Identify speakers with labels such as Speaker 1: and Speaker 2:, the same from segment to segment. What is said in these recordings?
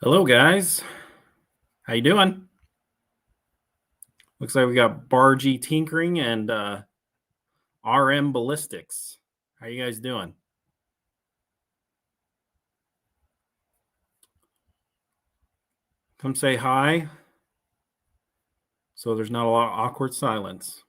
Speaker 1: Hello, guys. How you doing? Looks like we got Bargy Tinkering and RM Ballistics. How you guys doing? Come say hi. So there's not a lot of awkward silence.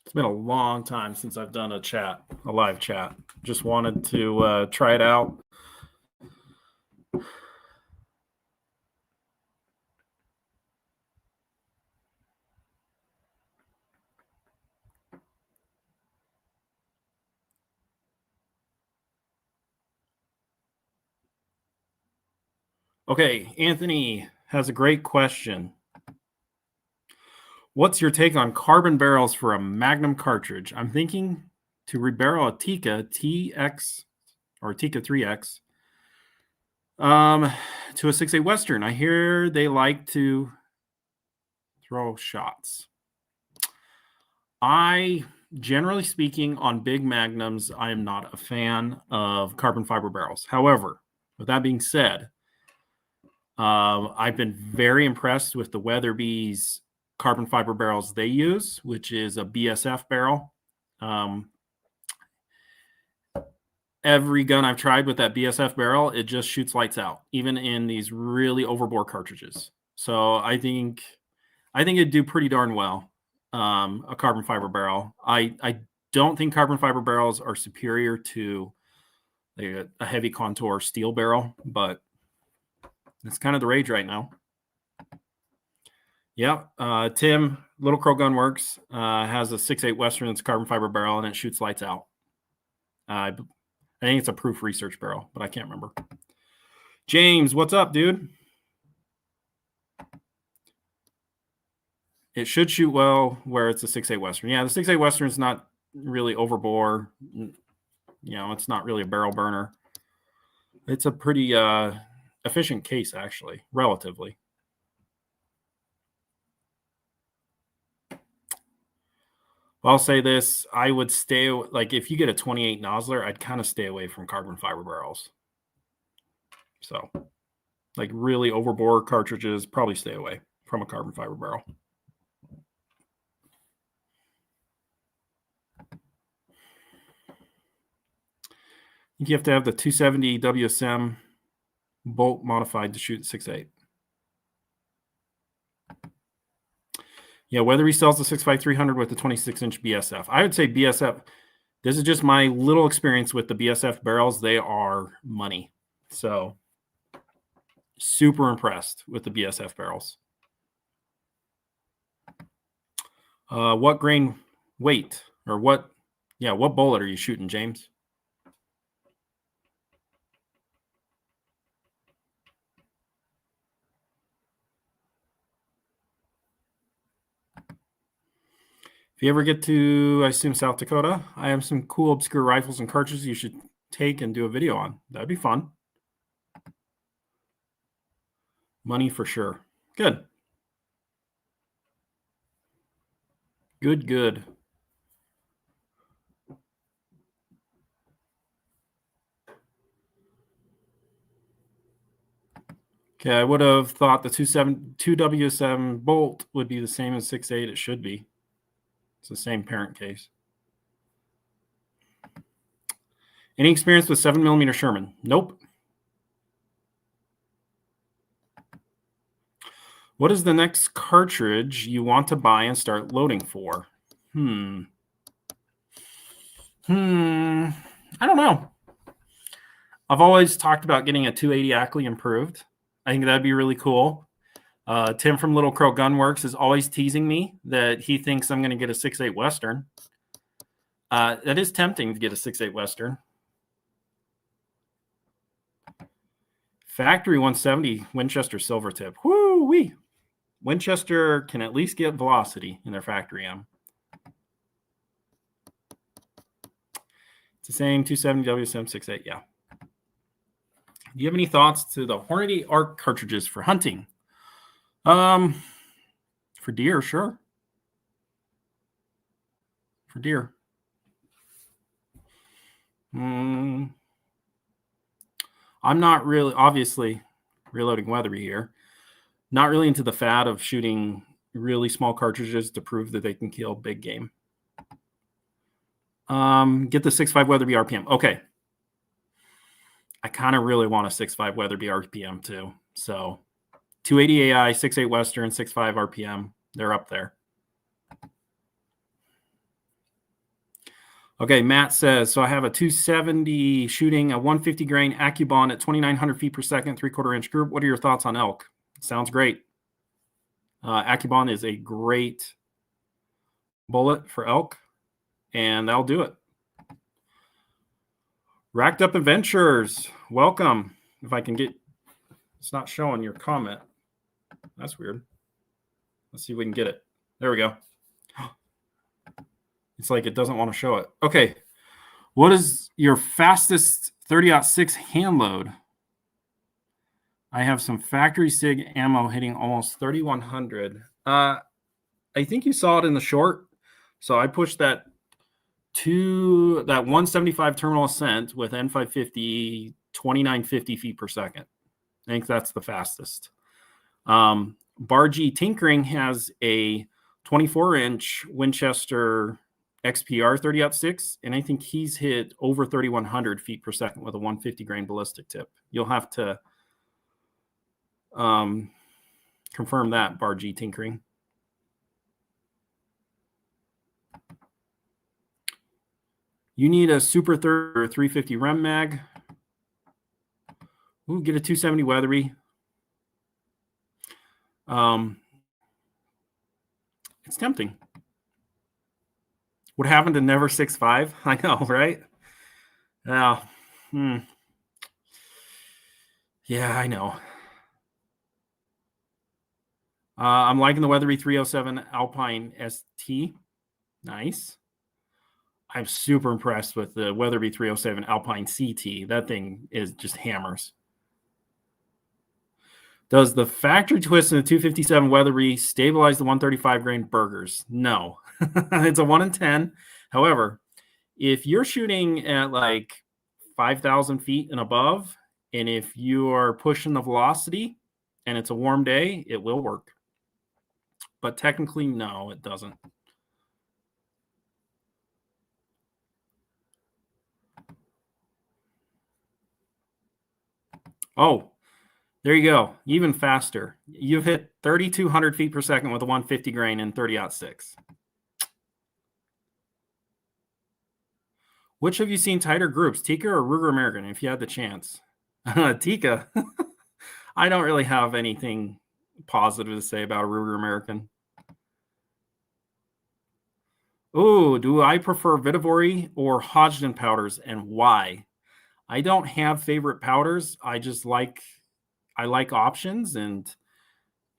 Speaker 1: It's been a long time since I've done a live chat. Just wanted to try it out. Okay, Anthony has a great question. What's your take on carbon barrels for a Magnum cartridge? I'm thinking to rebarrel a Tikka TX or Tikka 3X to a 6.8 Western. I hear they like to throw shots. Generally speaking, on big magnums, I am not a fan of carbon fiber barrels. However, with that being said, I've been very impressed with the Weatherby's carbon fiber barrels they use, which is a BSF barrel. Every gun I've tried with that BSF barrel, it just shoots lights out, even in these really overbore cartridges. So I think it'd do pretty darn well. A carbon fiber barrel. I don't think carbon fiber barrels are superior to a heavy contour steel barrel, but it's kind of the rage right now. Yeah, Tim, Little Crow Gun Works has a 6.8 Western that's carbon fiber barrel, and it shoots lights out. I think it's a Proof Research barrel, but I can't remember. James, what's up, dude? It should shoot well where it's a 6.8 Western. Yeah, the 6.8 Western is not really overbore. It's not really a barrel burner. It's a pretty efficient case, actually, relatively. I'll say this: I would stay if you get a 28 Nosler, I'd kind of stay away from carbon fiber barrels. So, really overbore cartridges, probably stay away from a carbon fiber barrel. You have to have the 270 WSM bolt modified to shoot 6.8. Yeah, Weatherby sells the 6.5 300 with the 26-inch BSF. I would say BSF. This is just my little experience with the BSF barrels. They are money. So super impressed with the BSF barrels. What grain weight or what bullet are you shooting, James? If you ever get to, I assume, South Dakota, I have some cool obscure rifles and cartridges you should take and do a video on. That'd be fun. Money for sure. Good. Good. Okay, I would have thought the 2W7 bolt would be the same as 6.8. It should be. It's the same parent case. Any experience with 7mm Sherman? Nope. What is the next cartridge you want to buy and start loading for? I don't know. I've always talked about getting a 280 Ackley improved. I think that'd be really cool. Tim from Little Crow Gun Works is always teasing me that he thinks I'm going to get a 6.8 Western. That is tempting to get a 6.8 Western. Factory 170 Winchester Silvertip. Woo-wee! Winchester can at least get velocity in their factory M. It's the same 270 WSM 6.8, yeah. Do you have any thoughts to the Hornady ARC cartridges for hunting? For deer, sure. for deer. I'm not really, obviously, reloading Weatherby here, not really into the fad of shooting really small cartridges to prove that they can kill big game. Get the 6.5 Weatherby RPM. Okay. I kind of really want a 6.5 Weatherby RPM too. So 280 AI, 6.8 Western, 6.5 RPM. They're up there. Okay, Matt says, so I have a 270 shooting a 150 grain AccuBond at 2,900 feet per second, 3/4 inch group. What are your thoughts on elk? Sounds great. AccuBond is a great bullet for elk, and that'll do it. Racked Up Adventures, welcome. If I can get, it's not showing your comment. That's weird. Let's see if we can get it. There we go. It's like it doesn't want to show it. Okay. What is your fastest 30-06 hand load? I have some factory SIG ammo hitting almost 3,100. I think you saw it in the short. So I pushed that 175 terminal ascent with N550, 2,950 feet per second. I think that's the fastest. Bargy Tinkering has a 24-inch Winchester XPR 30-06, and I think he's hit over 3,100 feet per second with a 150 grain ballistic tip. You'll have to confirm that, Bargy Tinkering. You need a Super 30 or 350 Rem mag. Ooh, get a 270 Weatherby. It's tempting. What happened to Never 6.5? I know, right? Yeah. Yeah, I know. I'm liking the Weatherby 307 Alpine ST. Nice. I'm super impressed with the Weatherby 307 Alpine CT. That thing is just hammers. Does the factory twist in the 257 Weatherby stabilize the 135 grain burgers? No. It's a 1 in 10. However, if you're shooting at like 5,000 feet and above, and if you are pushing the velocity and it's a warm day, it will work. But technically, no, it doesn't. Oh, there you go. Even faster. You've hit 3,200 feet per second with a 150 grain in 30-06. Which have you seen tighter groups, Tikka or Ruger American, if you had the chance? Tikka. I don't really have anything positive to say about a Ruger American. Oh, do I prefer Vihtavuori or Hodgdon powders, and why? I don't have favorite powders. I like options, and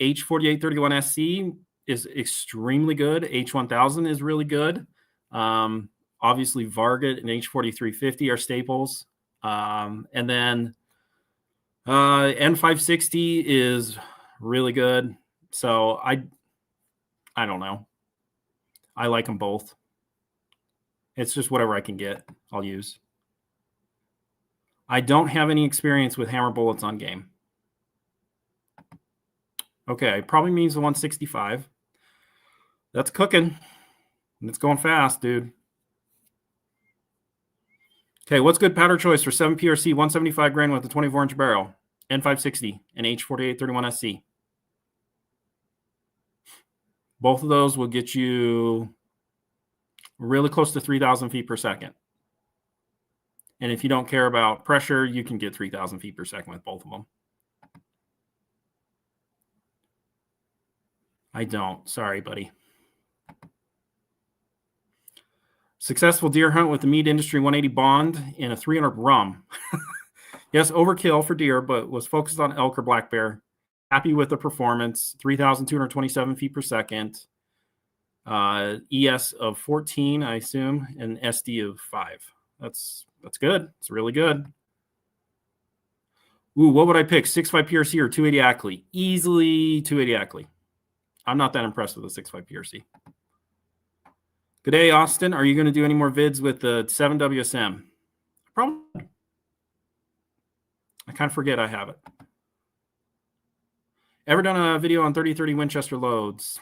Speaker 1: H4831SC is extremely good. H1000 is really good. Obviously, Varget and H4350 are staples. And then N560 is really good. So I don't know. I like them both. It's just whatever I can get, I'll use. I don't have any experience with hammer bullets on game. Okay, probably means the 165. That's cooking. It's going fast, dude. Okay, what's good powder choice for 7 PRC 175 grain with a 24-inch barrel? N560 and H4831SC. Both of those will get you really close to 3,000 feet per second. And if you don't care about pressure, you can get 3,000 feet per second with both of them. I don't. Sorry, buddy. Successful deer hunt with the Meat Industry 180 Bond in a 300 rum. Yes, overkill for deer, but was focused on elk or black bear. Happy with the performance. 3,227 feet per second. ES of 14, I assume, and SD of 5. That's good. It's really good. Ooh, what would I pick? 6.5 PRC or 280 Ackley? Easily 280 Ackley. I'm not that impressed with the 6.5 PRC. Good day, Austin. Are you going to do any more vids with the 7WSM? Probably. I kind of forget I have it. Ever done a video on 3030 Winchester loads?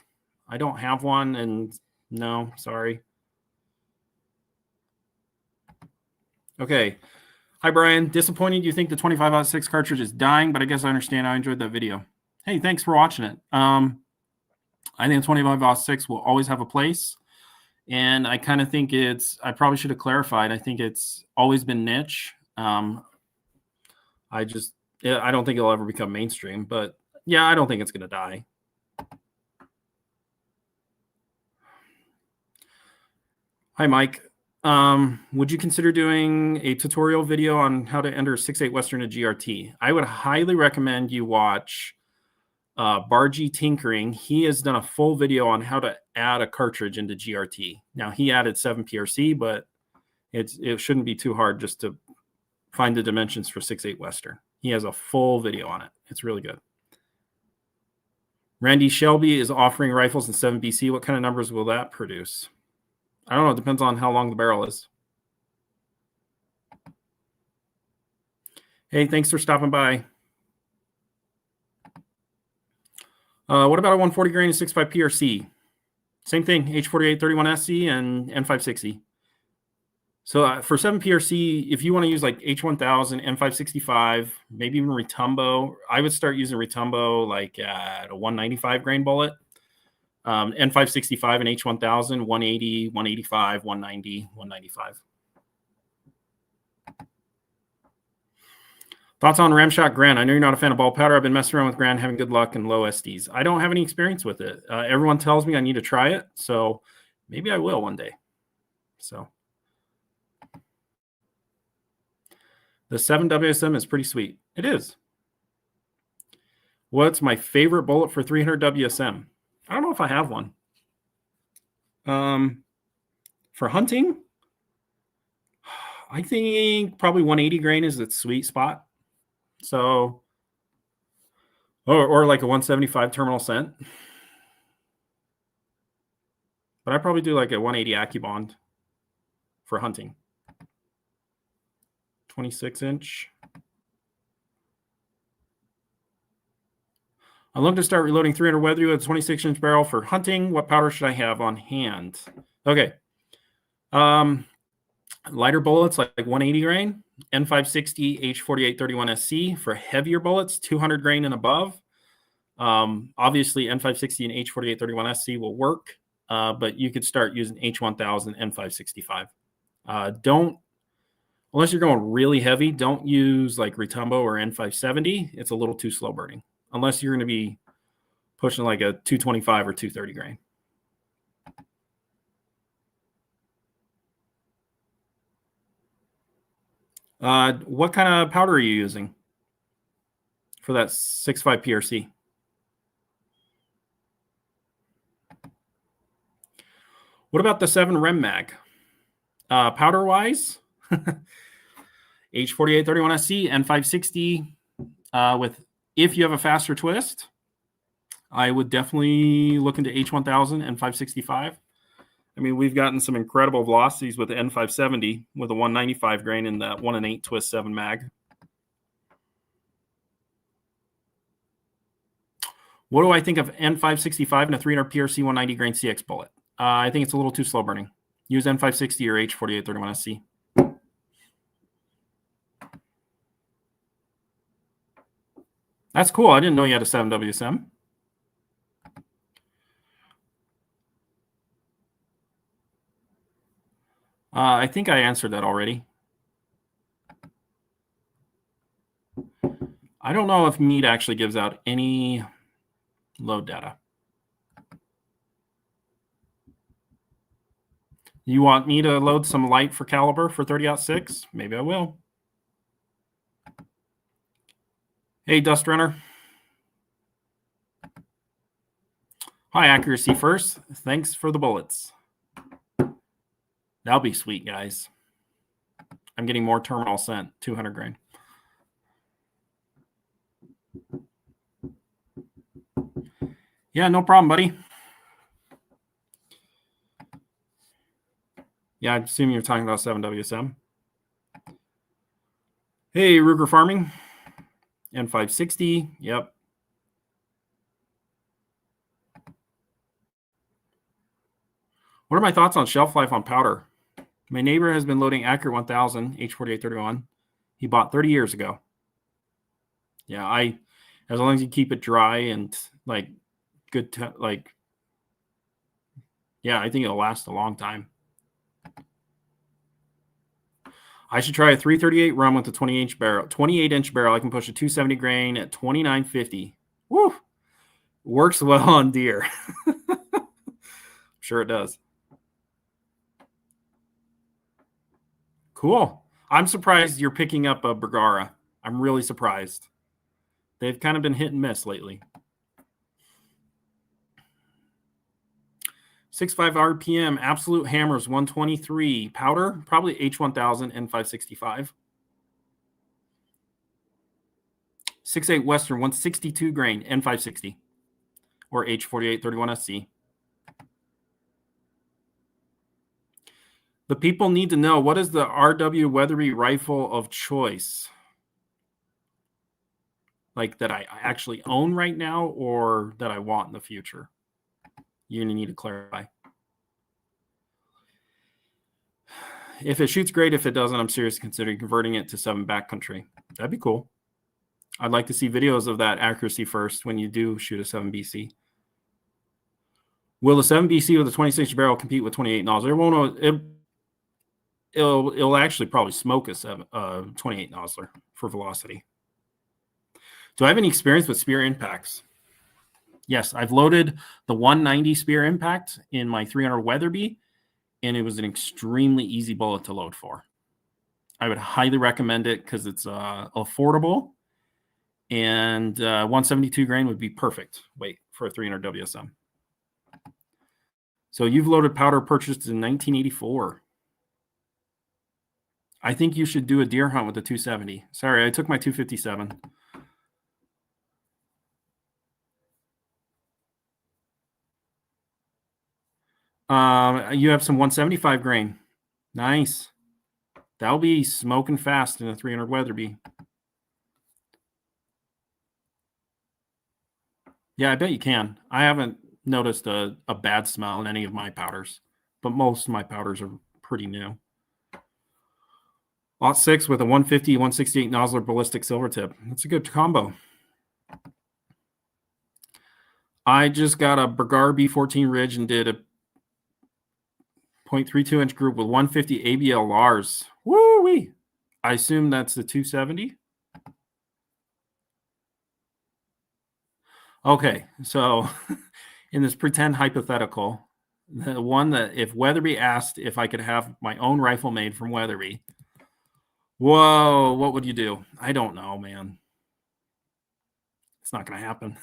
Speaker 1: I don't have one, and no, sorry. Okay. Hi, Brian. Disappointed you think the 25/6 cartridge is dying, but I guess I understand. I enjoyed that video. Hey, thanks for watching it. I think 25/6 will always have a place. And I kind of think I probably should have clarified. I think it's always been niche. I don't think it'll ever become mainstream, but yeah, I don't think it's going to die. Hi, Mike. Would you consider doing a tutorial video on how to enter 6.8 Western to GRT? I would highly recommend you watch Bargy Tinkering. He has done a full video on how to add a cartridge into GRT. Now, he added 7PRC, but it shouldn't be too hard just to find the dimensions for 6.8 Western. He has a full video on it. It's really good. Randy Shelby is offering rifles in 7BC. What kind of numbers will that produce? I don't know. It depends on how long the barrel is. Hey, thanks for stopping by. What about a 140 grain 6.5 PRC? Same thing, H4831SC and N560. So for 7PRC, if you want to use like H1000, N565, maybe even Retumbo, I would start using Retumbo like at a 195 grain bullet. N565 and H1000, 180, 185, 190, 195. Thoughts on Ramshot Gran? I know you're not a fan of ball powder. I've been messing around with Gran, having good luck and low SDs. I don't have any experience with it. Everyone tells me I need to try it, so maybe I will one day. So the 7WSM is pretty sweet. It is. What's my favorite bullet for 300 WSM? I don't know if I have one. For hunting, I think probably 180 grain is its sweet spot. So, or like a 175 terminal cent. But I probably do like a 180 AccuBond for hunting. 26-inch. I'd love to start reloading 300 Weatherby with a 26-inch barrel for hunting. What powder should I have on hand? Okay. Lighter bullets like 180 grain, N560, H4831SC. For heavier bullets, 200 grain and above. Obviously, N560 and H4831SC will work, but you could start using H1000, N565. Unless you're going really heavy, don't use like Retumbo or N570. It's a little too slow burning, unless you're going to be pushing like a 225 or 230 grain. What kind of powder are you using for that 6.5 PRC? What about the 7 Rem Mag? Powder wise, H4831SC, N560 with, if you have a faster twist, I would definitely look into H1000 and 565. I mean, we've gotten some incredible velocities with the N570 with a 195 grain in that 1 1/8 twist 7 mag. What do I think of N565 and a 300 PRC 190 grain CX bullet? I think it's a little too slow burning. Use N560 or H4831SC. That's cool. I didn't know you had a 7WSM. I think I answered that already. I don't know if Mead actually gives out any load data. You want me to load some light for caliber for 30-06? Maybe I will. Hey, Dust Runner. Hi, accuracy first. Thanks for the bullets. That'll be sweet, guys. I'm getting more terminal scent, 200 grain. Yeah, no problem, buddy. Yeah, I assume you're talking about 7WSM. Hey, Ruger Farming. N560. Yep. What are my thoughts on shelf life on powder? My neighbor has been loading Accurate 1000 H4831. He bought 30 years ago. Yeah, as long as you keep it dry and like good, yeah, I think it'll last a long time. I should try a 338 rum with a 28-inch barrel. 28-inch barrel. I can push a 270 grain at 29.50. Woo! Works well on deer. Sure it does. Cool. I'm surprised you're picking up a Bergara. I'm really surprised. They've kind of been hit and miss lately. 6.5 RPM, Absolute Hammers 123. Powder, probably H1000 and 565. 6.8 Western 162 grain N560 or H4831SC. The people need to know, what is the RW Weatherby rifle of choice? Like that I actually own right now or that I want in the future? You're going to need to clarify. If it shoots great, if it doesn't, I'm seriously considering converting it to 7 backcountry. That'd be cool. I'd like to see videos of that accuracy first when you do shoot a 7 BC. Will the 7 BC with a 26-inch barrel compete with 28 nozzle? It won't. It'll actually probably smoke a 28 nozzler for velocity. Do I have any experience with spear impacts? Yes, I've loaded the 190 spear impact in my 300 Weatherby, and it was an extremely easy bullet to load for. I would highly recommend it because it's affordable, and 172 grain would be perfect weight for a 300 WSM. So you've loaded powder purchased in 1984. I think you should do a deer hunt with the 270. Sorry, I took my 257. You have some 175 grain. Nice. That'll be smoking fast in a 300 Weatherby. Yeah, I bet you can. I haven't noticed a bad smell in any of my powders, but most of my powders are pretty new. Lot 6 with a 150, 168 nozzler ballistic silver tip. That's a good combo. I just got a Bergara B14 Ridge and did a 0.32 inch group with 150 ABL Lars. Woo-wee! I assume that's the 270. Okay, so in this pretend hypothetical, the one that if Weatherby asked if I could have my own rifle made from Weatherby, whoa, what would you do? I don't know, man. It's not going to happen.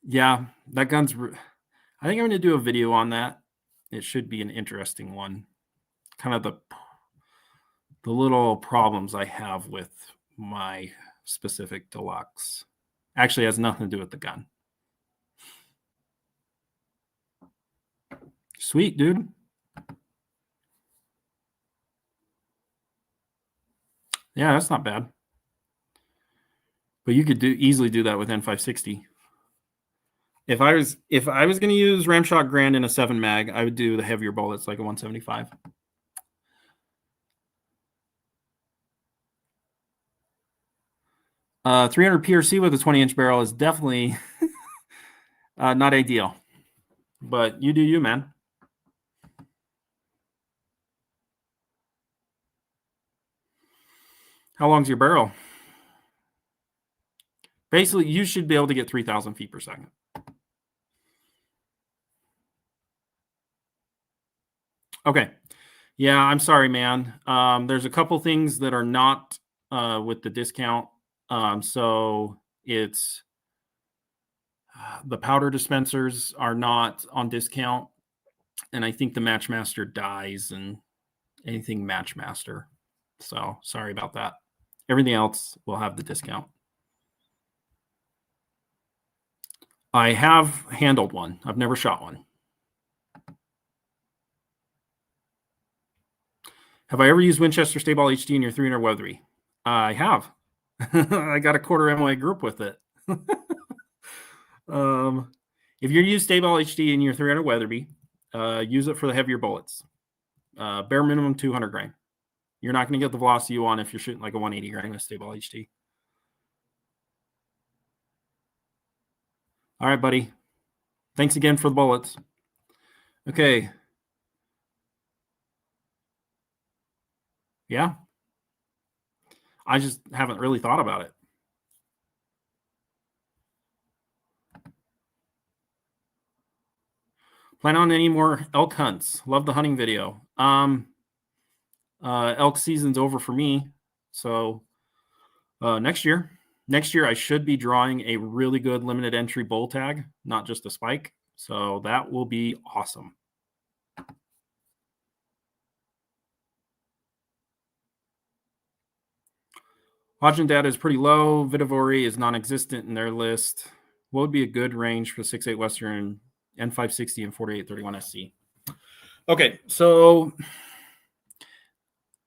Speaker 1: Yeah, that gun's. I think I'm going to do a video on that. It should be an interesting one. Kind of the little problems I have with my specific deluxe. Actually, has nothing to do with the gun. Sweet, dude. Yeah, that's not bad. But you could easily do that with N560. If I was going to use Ramshot Grand in a 7 mag, I would do the heavier bullets like a 175. Uh, 300 PRC with a 20-inch barrel is definitely not ideal. But you do you, man. How long's your barrel? Basically, you should be able to get 3,000 feet per second. Okay. Yeah, I'm sorry, man. There's a couple things that are not with the discount. So it's the powder dispensers are not on discount. And I think the Matchmaster dies and anything Matchmaster. So sorry about that. Everything else will have the discount. I have handled one. I've never shot one. Have I ever used Winchester Stable HD in your 300 Weatherby? I have. I got a quarter MOA group with it. If you're use Stable HD in your 300 Weatherby, use it for the heavier bullets. Bare minimum 200 grain. You're not going to get the velocity you want if you're shooting like a 180 grain with Stable HD. All right, buddy. Thanks again for the bullets. Okay. Yeah. I just haven't really thought about it. Plan on any more elk hunts? Love the hunting video. Elk season's over for me. So next year I should be drawing a really good limited entry bull tag, not just a spike. So that will be awesome. Hodgin data is pretty low. Vitivory is non-existent in their list. What would be a good range for 6.8 Western, N560 and 4831 SC? Okay, so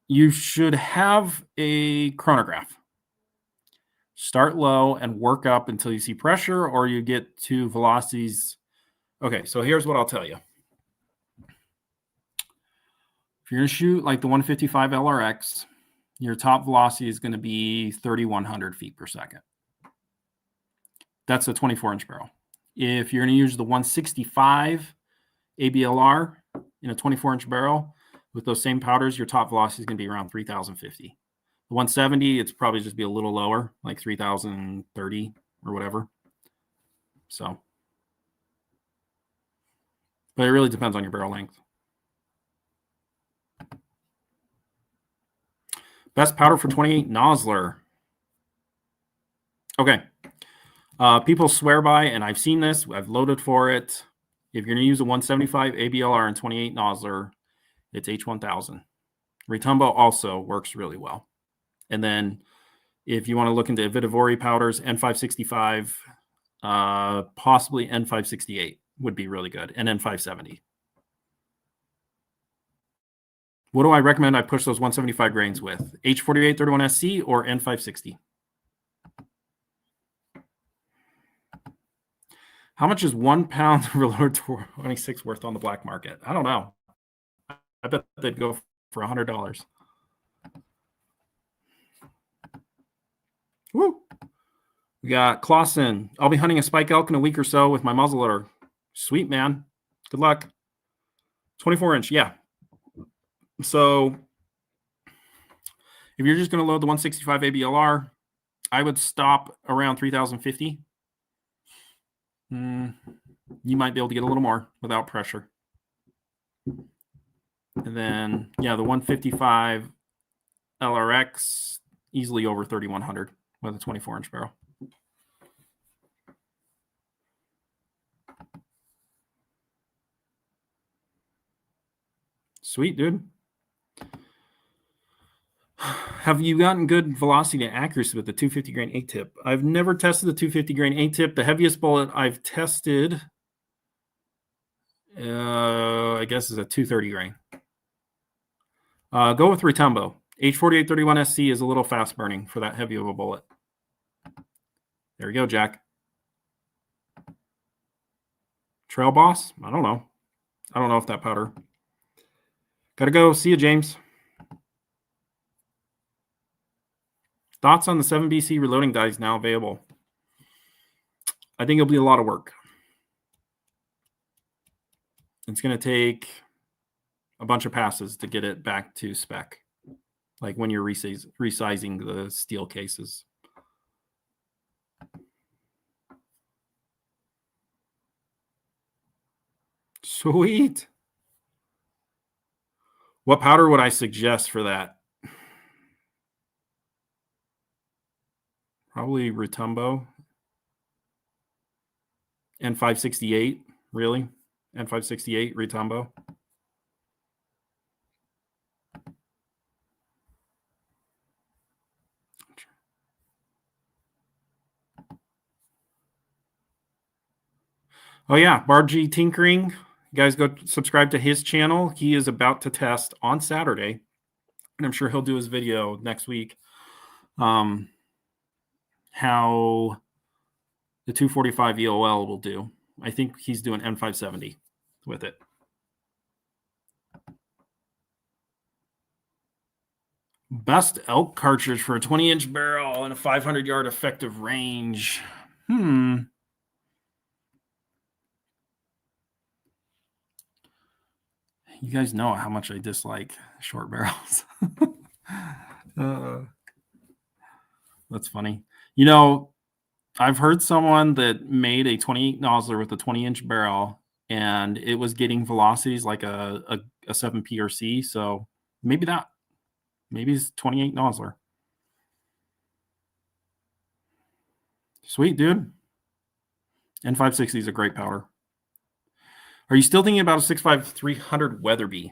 Speaker 1: you should have a chronograph. Start low and work up until you see pressure or you get to velocities. Okay, so here's what I'll tell you. If you're going to shoot like the 155 LRX, your top velocity is going to be 3,100 feet per second. That's a 24-inch barrel. If you're going to use the 165 ABLR in a 24-inch barrel with those same powders, your top velocity is going to be around 3,050. The 170, it's probably just be a little lower, like 3,030 or whatever. So, but it really depends on your barrel length. Best powder for 28 Nosler. Okay. People swear by, and I've seen this, I've loaded for it. If you're going to use a 175 ABLR and 28 Nosler, it's H1000. Retumbo also works really well. And then if you want to look into Vitivory powders, N565, possibly N568 would be really good, and N570. What do I recommend I push those 175 grains with? H4831SC or N560? How much is 1 pound Reload 26 worth on the black market? I don't know. I bet they'd go for $100. Woo! We got Clausen. I'll be hunting a spike elk in a week or so with my muzzleloader. Sweet, man. Good luck. 24-inch, yeah. So if you're just going to load the 165 ABLR, I would stop around 3,050. You might be able to get a little more without pressure. And then, yeah, the 155 LRX, easily over 3,100 with a 24-inch barrel. Sweet, dude. Have you gotten good velocity and accuracy with the 250 grain 8-tip? I've never tested the 250 grain 8-tip. The heaviest bullet I've tested, I guess, is a 230 grain. Go with Retumbo. H4831SC is a little fast burning for that heavy of a bullet. There you go, Jack. Trail Boss? I don't know. I don't know if that powder. Gotta go. See you, James. Thoughts on the 7BC reloading dies now available? I think it'll be a lot of work. It's going to take a bunch of passes to get it back to spec, like when you're resizing the steel cases. Sweet. What powder would I suggest for that? Probably Retumbo. N568, really? N568, Retumbo. Oh, yeah, Bargy Tinkering. You guys go subscribe to his channel. He is about to test on Saturday and I'm sure he'll do his video next week, how the 245 EOL will do. I think he's doing N570 with it. Best elk cartridge for a 20-inch barrel and a 500-yard effective range. You guys know how much I dislike short barrels. That's funny. You know, I've heard someone that made a 28 nozzler with a 20-inch barrel, and it was getting velocities like a 7 PRC. So maybe it's 28 nozzler. Sweet, dude. N560 is a great powder. Are you still thinking about a 6.5 300 Weatherby?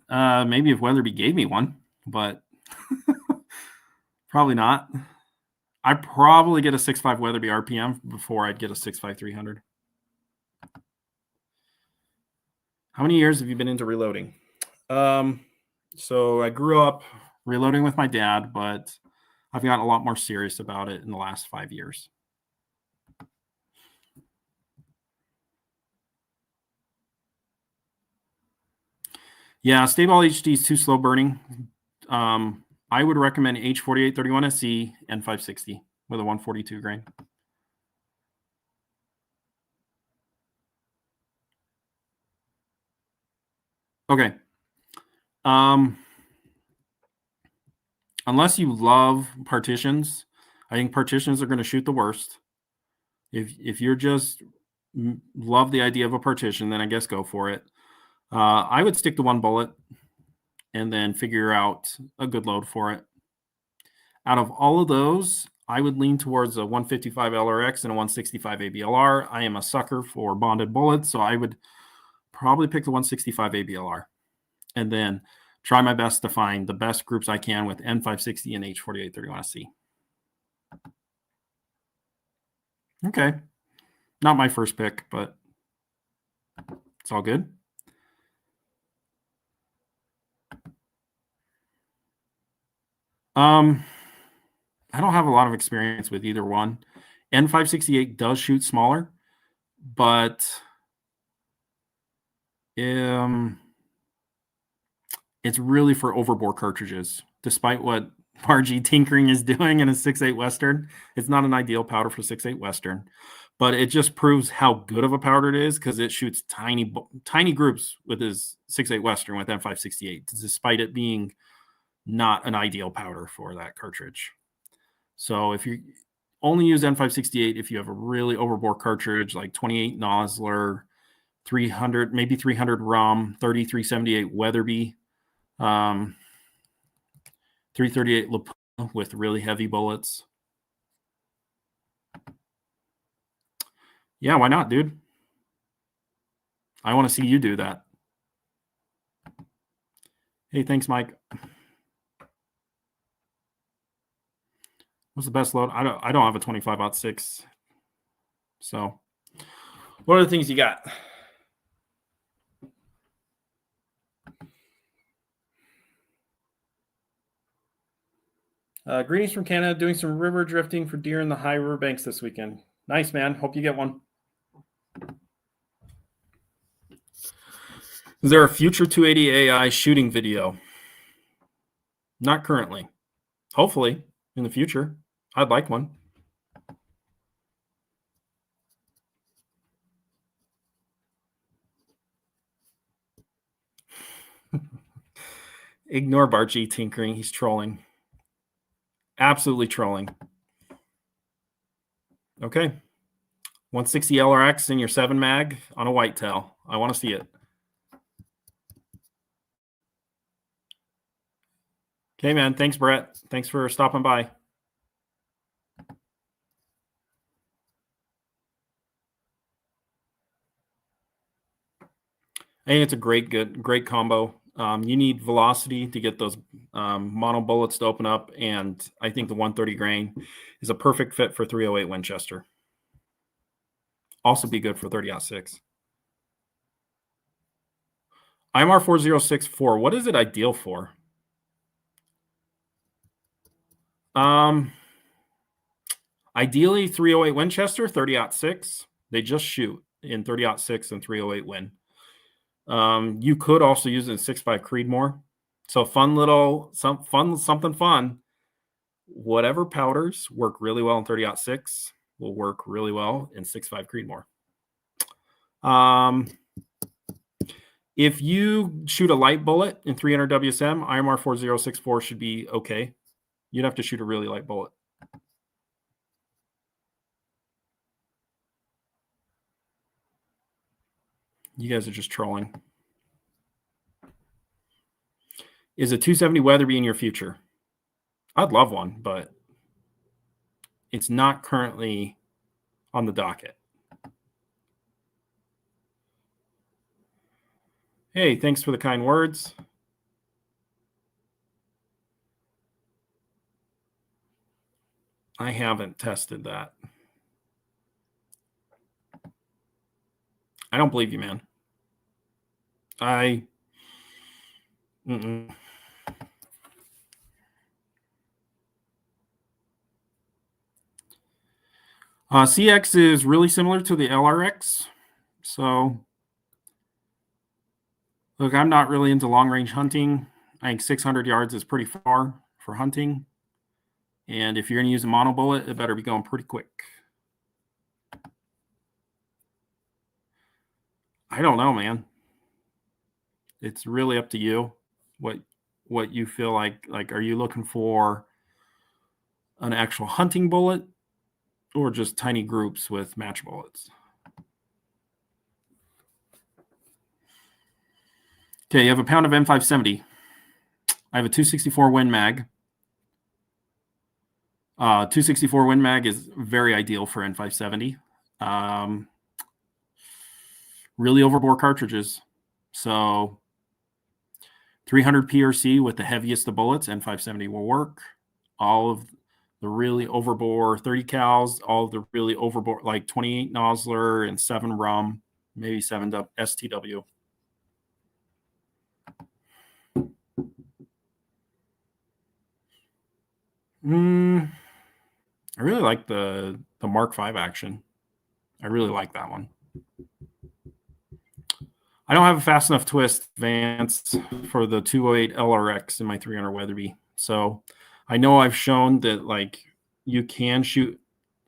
Speaker 1: Maybe if Weatherby gave me one, but probably not. I'd probably get a 6.5 Weatherby RPM before I'd get a 6.5 300. How many years have you been into reloading? So I grew up reloading with my dad, but I've gotten a lot more serious about it in the last 5 years. Yeah, Stable HD is too slow burning. I would recommend H4831 SE and 560 with a 142 grain. Okay. Unless you love partitions, I think partitions are going to shoot the worst. If you're just love the idea of a partition, then I guess go for it. I would stick to one bullet and then figure out a good load for it. Out of all of those, I would lean towards a 155 LRX and a 165 ABLR. I am a sucker for bonded bullets, so I would probably pick the 165 ABLR and then try my best to find the best groups I can with N560 and H4831SC. Okay. Not my first pick, but it's all good. I don't have a lot of experience with either one. N568 does shoot smaller, but it's really for overbore cartridges. Despite what RG Tinkering is doing in a 6.8 Western, it's not an ideal powder for 6.8 Western, but it just proves how good of a powder it is because it shoots tiny groups with his 6.8 Western with N568, despite it being not an ideal powder for that cartridge. So if you only use N568 if you have a really overbore cartridge like 28 Nosler, 300, maybe 300 ROM, 3378 Weatherby, 338 Lapua with really heavy bullets. Yeah, why not, dude? I want to see you do that. Hey, thanks, Mike. What's the best load? I don't have a 25-06. So what are the things you got? Greetings from Canada, doing some river drifting for deer in the high river banks this weekend. Nice, man. Hope you get one. Is there a future 280 AI shooting video? Not currently. Hopefully in the future. I'd like one. Ignore Bargy Tinkering. He's trolling. Absolutely trolling. Okay. 160 LRX in your 7 mag on a whitetail. I want to see it. Okay, man. Thanks, Brett. Thanks for stopping by. I think it's a great combo. You need velocity to get those mono bullets to open up, and I think the 130 grain is a perfect fit for 308 Winchester. Also be good for 30-06. IMR 4064. What is it ideal for? Ideally 308 Winchester, 30-06. They just shoot in 30-06 and 308 Win. You could also use it in 6.5 Creedmoor. So something fun. Whatever powders work really well in 30-06 will work really well in 6.5 Creedmoor. If you shoot a light bullet in 300 WSM, IMR 4064 should be okay. You'd have to shoot a really light bullet. You guys are just trolling. Is a 270 Weatherby in your future? I'd love one, but it's not currently on the docket. Hey, thanks for the kind words. I haven't tested that. I don't believe you, man. CX is really similar to the LRX. So, look, I'm not really into long-range hunting. I think 600 yards is pretty far for hunting. And if you're going to use a mono bullet, it better be going pretty quick. I don't know, man. It's really up to you. What you feel like. Like, are you looking for an actual hunting bullet or just tiny groups with match bullets? Okay, you have a pound of M570. I have a 264 Win Mag. 264 Win Mag is very ideal for N570. Really overbore cartridges. So 300 PRC with the heaviest of bullets, N570 will work. All of the really overbore 30 cals, all of the really overbore like 28 Nosler and 7 Rum, maybe 7 STW. I really like the Mark V action. I really like that one. I don't have a fast enough twist advanced for the 208 LRX in my 300 Weatherby. So I know I've shown that like you can shoot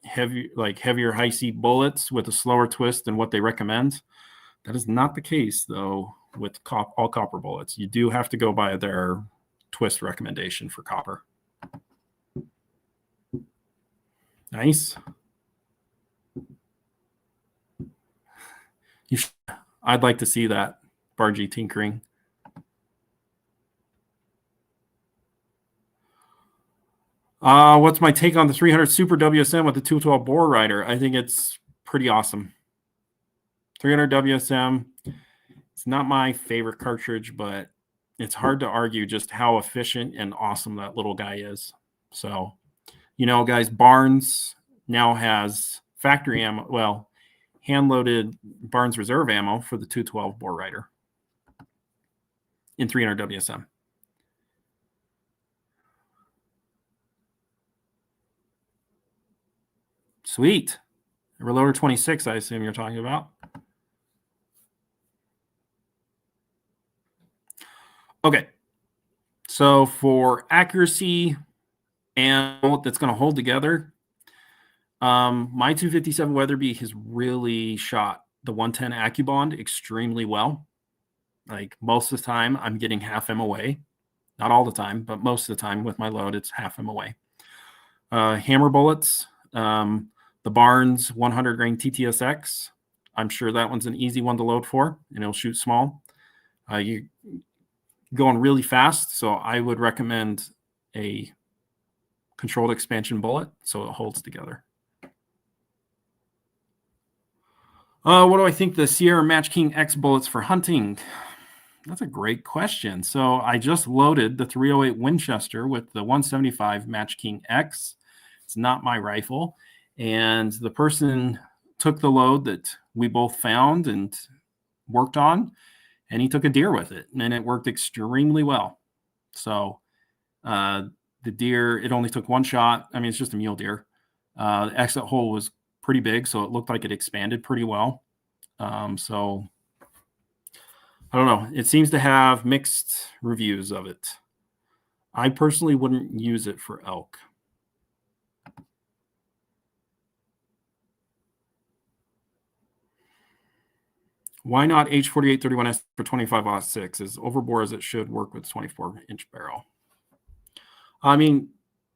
Speaker 1: heavier high seat bullets with a slower twist than what they recommend. That is not the case though with all copper bullets. You do have to go by their twist recommendation for copper. Nice. I'd like to see that, Bargy tinkering. What's my take on the 300 Super WSM with the 212 bore rider? I think it's pretty awesome. 300 WSM. It's not my favorite cartridge, but it's hard to argue just how efficient and awesome that little guy is. So, you know, guys, Barnes now has factory ammo. Well, hand-loaded Barnes Reserve ammo for the 212 bore rider in 300 WSM. Sweet. Reloader 26, I assume you're talking about. Okay. So for accuracy and that's going to hold together, my 257 Weatherby has really shot the 110 AccuBond extremely well. Like most of the time, I'm getting half MOA. Not all the time, but most of the time with my load, it's half MOA. Hammer bullets, the Barnes 100 grain TTSX. I'm sure that one's an easy one to load for, and it'll shoot small. You going really fast, so I would recommend a controlled expansion bullet so it holds together. What do I think the Sierra Match King X bullets for hunting? That's a great question. So I just loaded the 308 Winchester with the 175 Match King X. It's not my rifle. And the person took the load that we both found and worked on and he took a deer with it, and it worked extremely well. So the deer, it only took one shot. I mean, it's just a mule deer. The exit hole was pretty big, so it looked like it expanded pretty well. So I don't know. It seems to have mixed reviews of it. I personally wouldn't use it for elk. Why not H4831S for 25-06? As overbore as it should work with 24-inch barrel. I mean,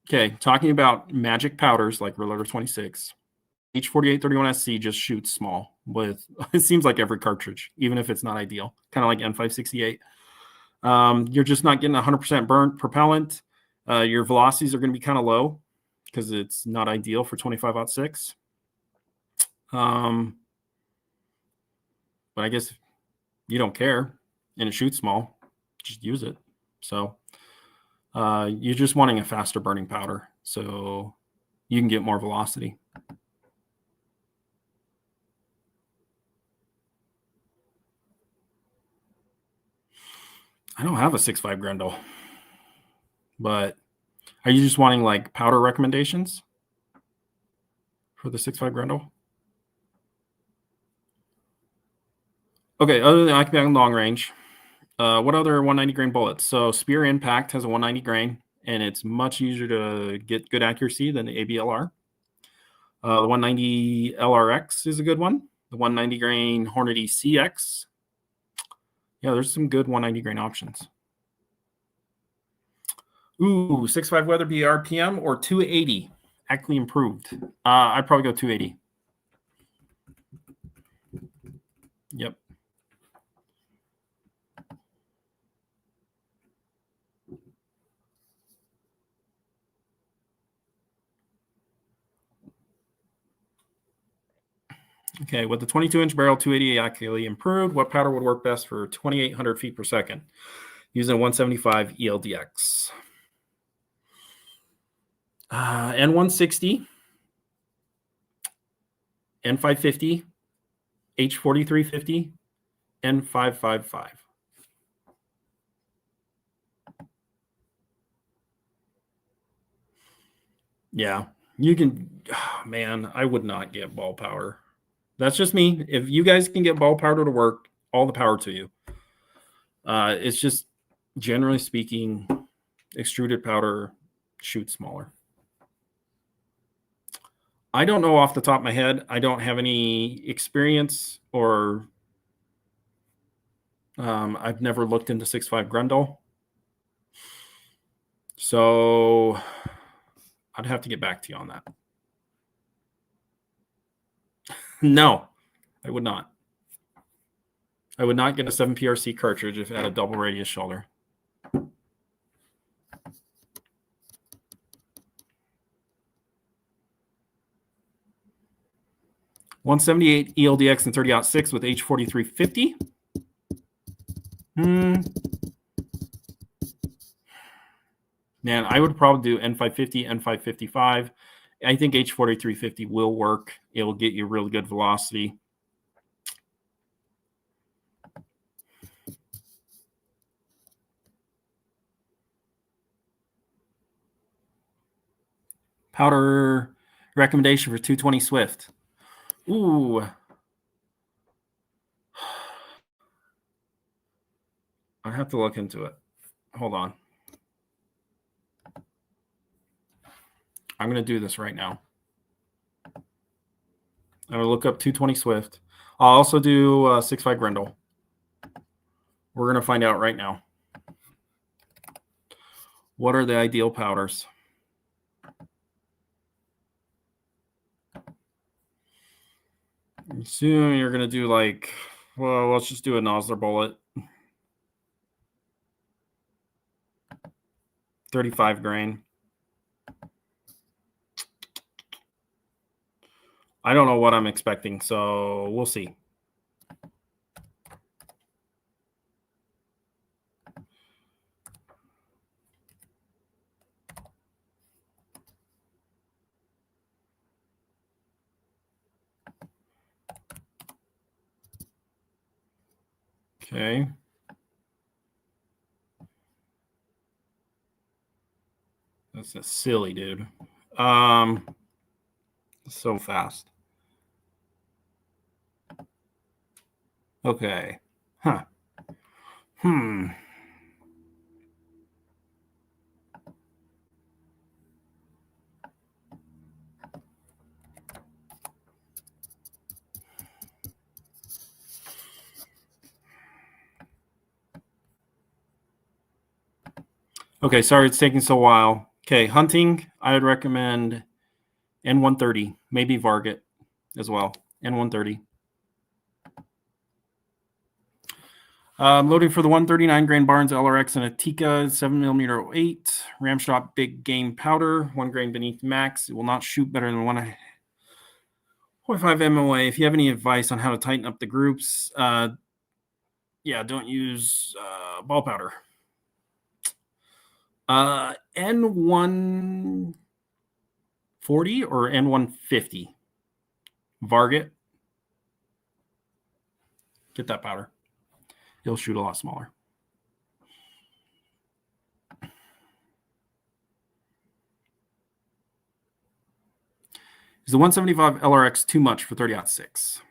Speaker 1: okay, talking about magic powders like Reloader 26, H4831SC just shoots small with, it seems like every cartridge, even if it's not ideal, kind of like N568. You're just not getting 100% burnt propellant. Your velocities are going to be kind of low because it's not ideal for 25-06. But I guess you don't care and it shoots small, just use it. So you're just wanting a faster burning powder so you can get more velocity. I don't have a 6.5 Grendel, but are you just wanting like powder recommendations for the 6.5 Grendel? Okay, other than Acme long range, what other 190 grain bullets? So Spear Impact has a 190 grain, and it's much easier to get good accuracy than the ABLR. The 190 LRX is a good one. The 190 grain Hornady CX. Yeah, there's some good 190 grain options. Ooh, 6.5 Weatherby RPM or 280, Acme improved. I'd probably go 280. Yep. Okay, with the 22-inch barrel, 280 Acme improved. What powder would work best for 2,800 feet per second? Using 175 ELDX. N160, N550, H4350, N555. Yeah, you can. Oh, man, I would not get ball powder. That's just me. If you guys can get ball powder to work, all the power to you. It's just, generally speaking, extruded powder shoots smaller. I don't know off the top of my head. I don't have any experience or I've never looked into 6.5 Grendel. So I'd have to get back to you on that. No, I would not. I would not get a 7PRC cartridge if it had a double radius shoulder. .178 ELDX and 30-06 with H4350. Man, I would probably do N550, N555. I think H4350 will work. It will get you really good velocity. Powder recommendation for 220 Swift. Ooh. I have to look into it. Hold on. I'm going to do this right now. I'm going to look up 220 Swift. I'll also do 6.5 Grendel. We're going to find out right now. What are the ideal powders? Soon you're going to do like, well, let's just do a Nosler bullet. 35 grain. I don't know what I'm expecting, so we'll see. Okay. That's silly, dude. So fast. Okay. Huh. Okay, sorry it's taking so while. Okay, hunting, I would recommend N130, maybe Varget as well. N130. Loading for the 139 grain Barnes LRX and a Tikka 7mm 08 Ramshot big game powder, 1 grain beneath max. It will not shoot better than 1.5 MOA. If you have any advice on how to tighten up the groups, yeah, don't use ball powder. N140 or N150? Varget. Get that powder. He'll shoot a lot smaller. Is the 175 LRX too much for 30-06?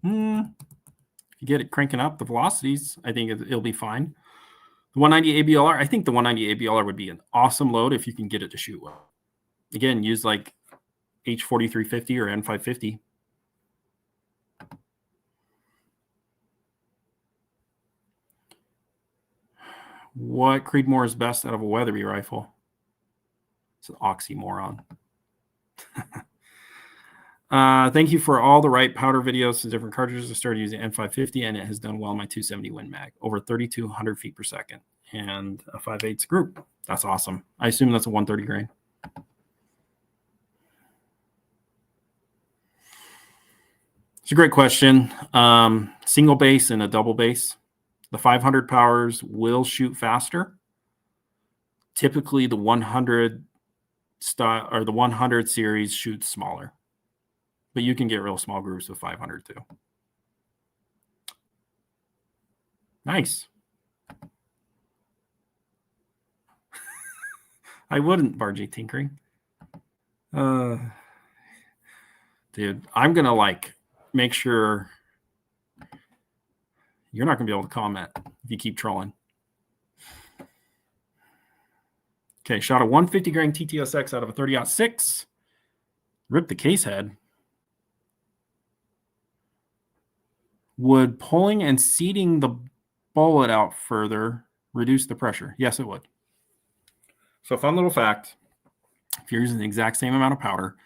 Speaker 1: If you get it cranking up the velocities, I think it'll be fine. The 190 ABLR, I think the 190 ABLR would be an awesome load if you can get it to shoot well. Again, use like H4350 or N550. What Creedmoor is best out of a Weatherby rifle? It's an oxymoron. Thank you for all the right powder videos to different cartridges. I started using N550 and it has done well in my 270 Win Mag, over 3,200 feet per second, and a 5/8 group. That's awesome. I assume that's a 130 grain. It's a great question. Single base and a double base. The 500 powers will shoot faster. Typically, the 100 style or the 100 series shoots smaller, but you can get real small groups with 500 too. Nice. I wouldn't, Bargy Tinkering. Dude, I'm gonna like make sure you're not gonna be able to comment if you keep trolling. Okay, shot a 150 grain TTSX out of a 30-06. Ripped the case head. Would pulling and seating the bullet out further reduce the pressure? Yes, it would. So, fun little fact, if you're using the exact same amount of powder,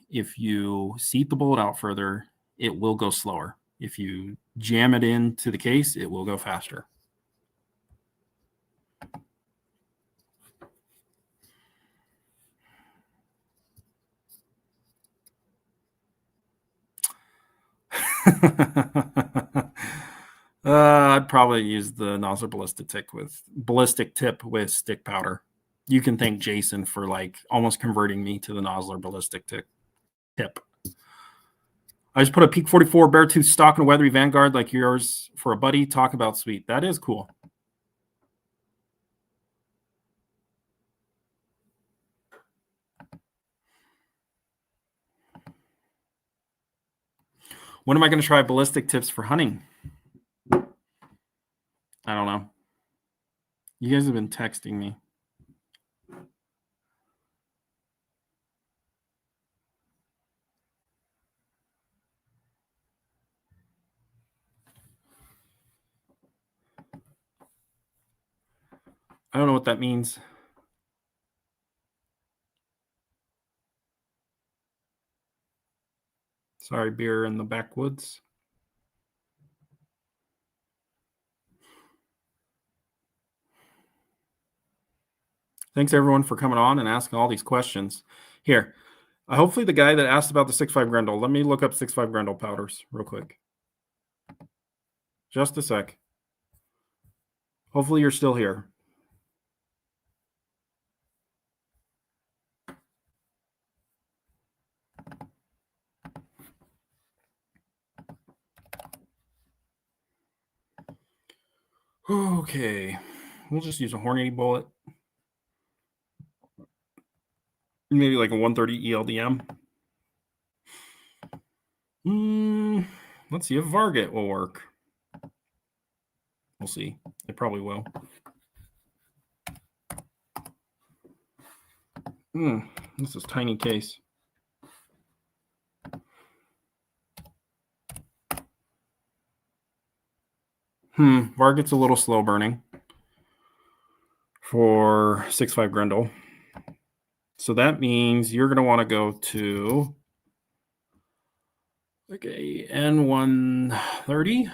Speaker 1: if you seat the bullet out further, it will go slower. If you jam it into the case, it will go faster. I'd probably use the Nosler ballistic tip with stick powder. You can thank Jason for like almost converting me to the Nosler ballistic tip. I just put a Peak 44 Beartooth stock in a Weatherby Vanguard like yours for a buddy. Talk about sweet. That is cool. When am I going to try ballistic tips for hunting? I don't know. You guys have been texting me. I don't know what that means. Sorry, beer in the backwoods. Thanks, everyone, for coming on and asking all these questions. Here, hopefully the guy that asked about the 6.5 Grendel, let me look up 6.5 Grendel powders real quick. Just a sec. Hopefully you're still here. Okay, we'll just use a Hornady bullet. Maybe like a 130 ELDM. Let's see if Varget will work. We'll see. It probably will. This is tiny case. Varget's a little slow burning for 6.5 Grendel. So that means you're going to want to go to like a N130.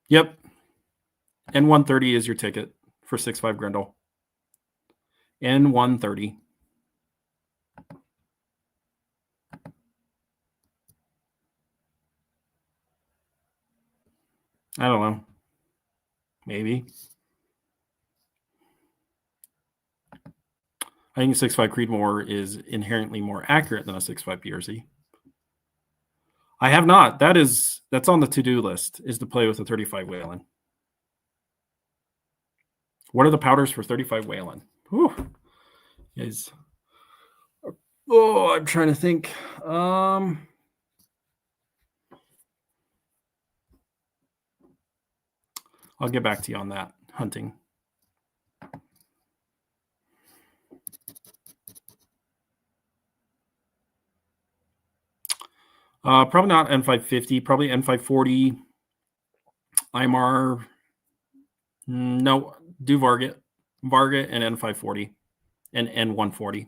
Speaker 1: Yep. N130 is your ticket for 6.5 Grendel. N130. I don't know. Maybe. I think a 6.5 Creedmoor is inherently more accurate than a 6.5 BRZ. I have not. That's on the to-do list, is to play with a 35 Whelen. What are the powders for 35 Whelen? Whew. I'm trying to think. I'll get back to you on that. Hunting. Probably not N550. Probably N540. IMAR. No, do Varget and N540 and N140.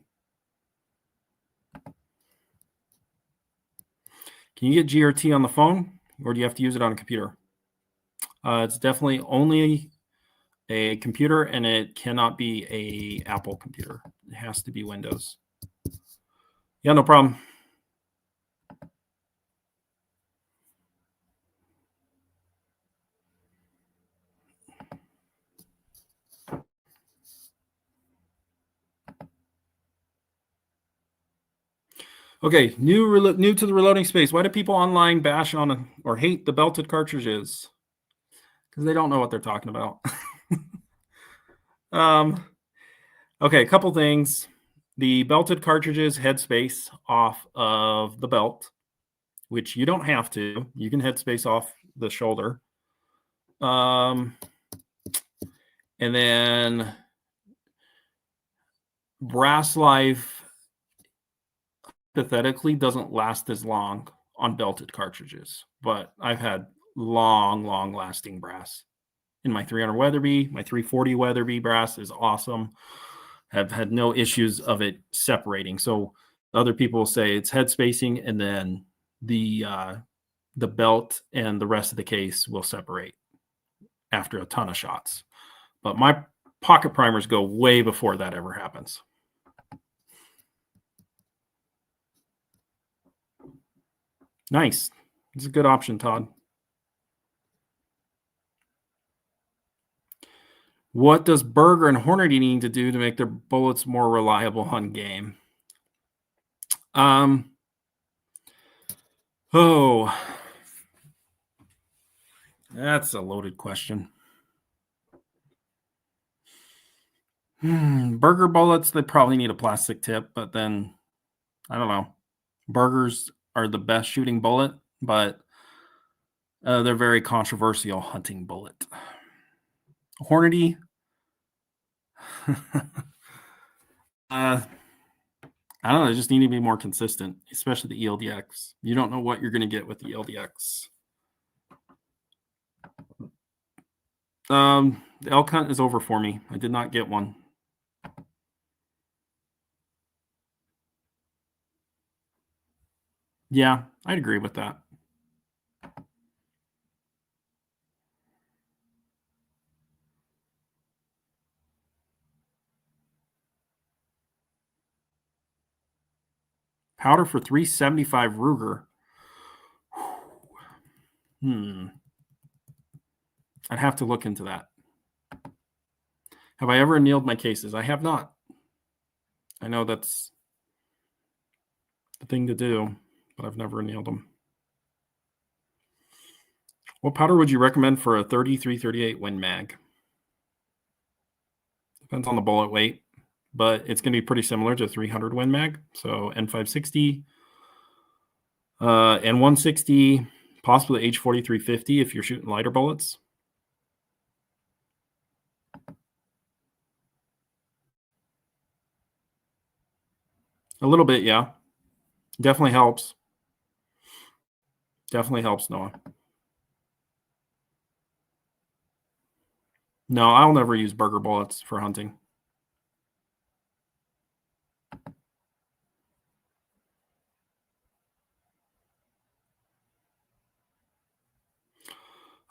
Speaker 1: Can you get GRT on the phone, or do you have to use it on a computer? It's definitely only a computer, and it cannot be a Apple computer. It has to be Windows. Yeah, no problem. Okay, new to the reloading space. Why do people online bash on or hate the belted cartridges? Because they don't know what they're talking about. Okay, a couple things. The belted cartridges headspace off of the belt, which you don't have to. You can headspace off the shoulder. And then brass life hypothetically doesn't last as long on belted cartridges, but I've had long lasting brass. In my 300 Weatherby, my 340 Weatherby brass is awesome. Have had no issues of it separating. So other people say it's head spacing, and then the belt and the rest of the case will separate after a ton of shots. But my pocket primers go way before that ever happens. Nice. It's a good option, Todd. What does Berger and Hornady need to do to make their bullets more reliable on game? That's a loaded question. Berger bullets, they probably need a plastic tip, but then I don't know. Bergers are the best shooting bullet, but they're very controversial hunting bullet. Hornady, I don't know. They just need to be more consistent, especially the ELDX. You don't know what you're going to get with the ELDX. The elk hunt is over for me. I did not get one. Yeah, I'd agree with that. Powder for 375 Ruger. I'd have to look into that. Have I ever annealed my cases? I have not. I know that's the thing to do, but I've never annealed them. What powder would you recommend for a 3338 Win Mag? Depends on the bullet weight, but it's going to be pretty similar to 300 Win Mag. So N560, N160, possibly H4350 if you're shooting lighter bullets. A little bit, yeah. Definitely helps. Definitely helps, Noah. No, I'll never use burger bullets for hunting.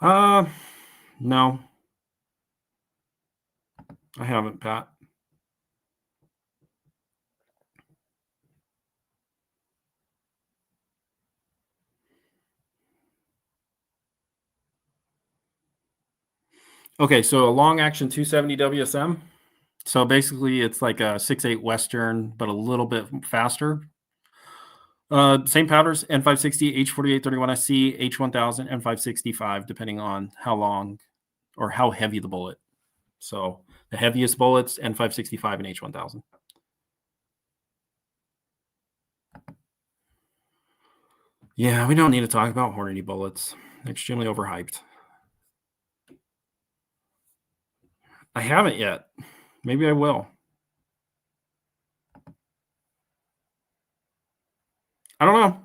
Speaker 1: No. I haven't, Pat. Okay, so a long action 270 WSM. So basically, it's like a 6.8 Western, but a little bit faster. Same powders: N560, H4831SC, H1000, N565, depending on how long or how heavy the bullet. So the heaviest bullets, N565 and H1000. Yeah, we don't need to talk about Hornady bullets. Extremely overhyped. I haven't yet. Maybe I will. I don't know.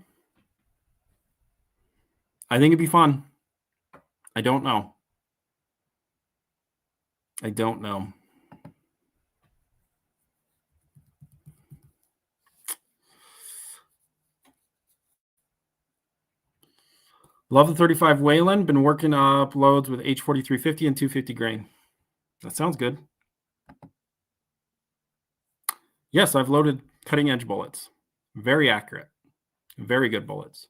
Speaker 1: I think it'd be fun. I don't know. I don't know. Love the 35 Wayland. Been working up loads with H4350 and 250 grain. That sounds good. Yes, I've loaded cutting edge bullets. Very accurate. Very good bullets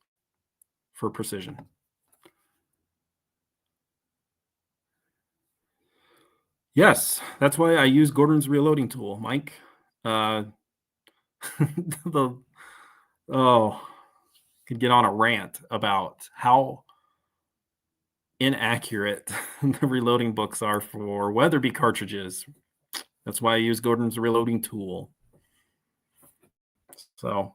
Speaker 1: for precision. Yes, that's why I use Gordon's reloading tool, Mike. Could get on a rant about how inaccurate the reloading books are for Weatherby cartridges. That's why I use Gordon's reloading tool. So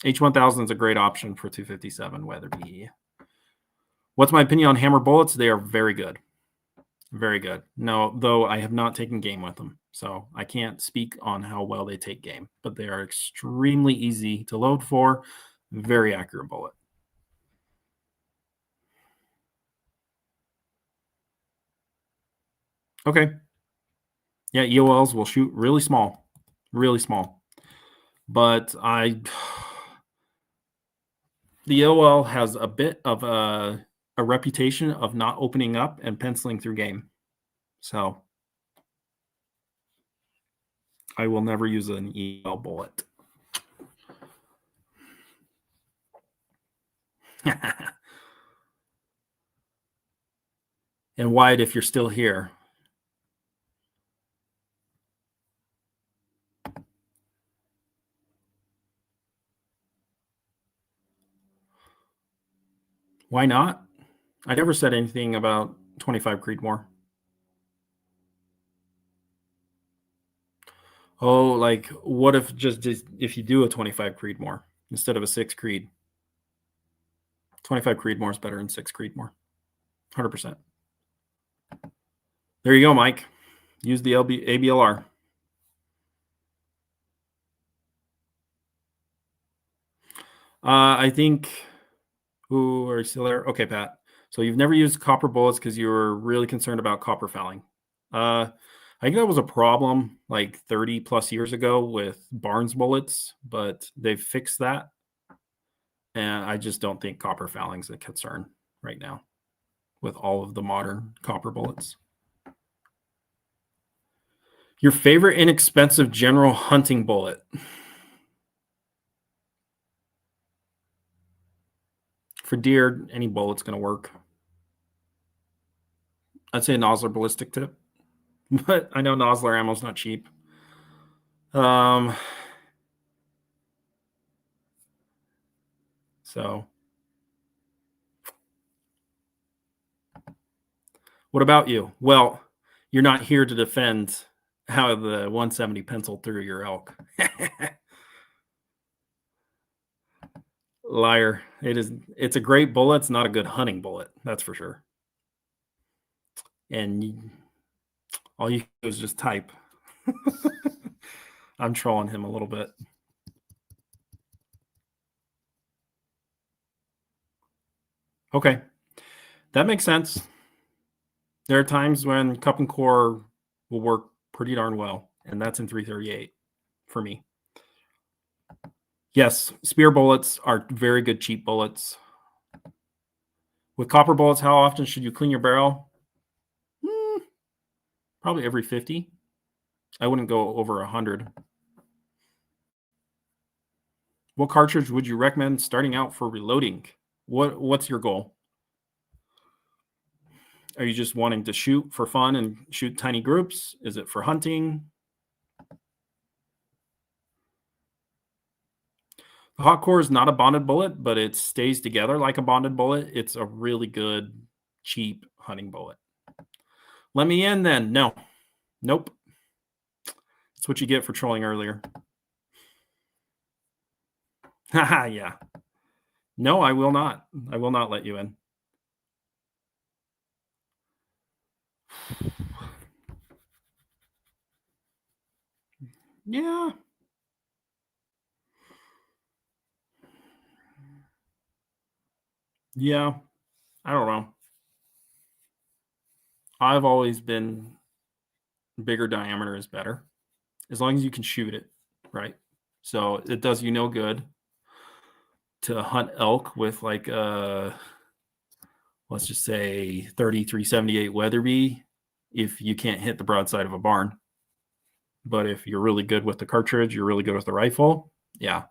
Speaker 1: H1000 is a great option for 257 Weatherby. What's my opinion on hammer bullets? They are very good. Very good. No, though I have not taken game with them, so I can't speak on how well they take game, but they are extremely easy to load for. Very accurate bullet. Okay. Yeah, EOLs will shoot really small. Really small. But the EOL has a bit of a reputation of not opening up and penciling through game. So I will never use an EOL bullet. And Wyatt, if you're still here. Why not? I never said anything about 25 Creedmoor. Oh, like what if if you do a 25 Creedmoor instead of a 6 Creed? 25 Creedmoor is better than 6 Creedmoor. 100%. There you go, Mike. Use the ABLR. I think. Ooh, are you still there? Okay, Pat. So you've never used copper bullets because you were really concerned about copper fouling. I think that was a problem like 30 plus years ago with Barnes bullets, but they've fixed that. And I just don't think copper fouling is a concern right now with all of the modern copper bullets. Your favorite inexpensive general hunting bullet? For deer, any bullet's going to work. I'd say a Nosler ballistic tip, but I know Nosler ammo's not cheap. So What about you? Well, you're not here to defend how the 170 penciled through your elk. Liar. It's a great bullet. It's not a good hunting bullet. That's for sure. And all you do is just type. I'm trolling him a little bit. Okay. That makes sense. There are times when cup and core will work pretty darn well, and that's in 338 for me. Yes, spear bullets are very good cheap bullets. With copper bullets, how often should you clean your barrel? Probably every 50. I wouldn't go over 100. What cartridge would you recommend starting out for reloading? What's your goal? Are you just wanting to shoot for fun and shoot tiny groups? Is it for hunting? The hot core is not a bonded bullet, but it stays together like a bonded bullet. It's a really good, cheap hunting bullet. Let me in then. No. Nope. That's what you get for trolling earlier. Haha, yeah. No, I will not. I will not let you in. Yeah. Yeah. I don't know. I've always been bigger diameter is better as long as you can shoot it, right? So it does you no good to hunt elk with like let's just say 3378 Weatherby if you can't hit the broadside of a barn. But if you're really good with the cartridge, you're really good with the rifle, yeah.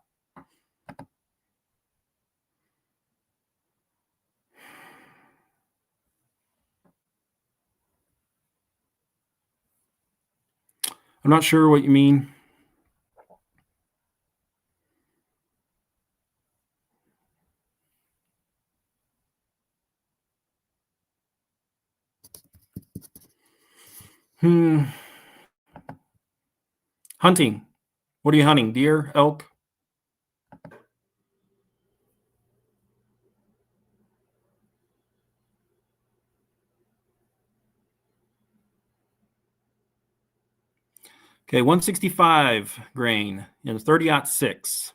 Speaker 1: I'm not sure what you mean. Hunting. What are you hunting? Deer, elk? Okay, 165 grain in 30-06.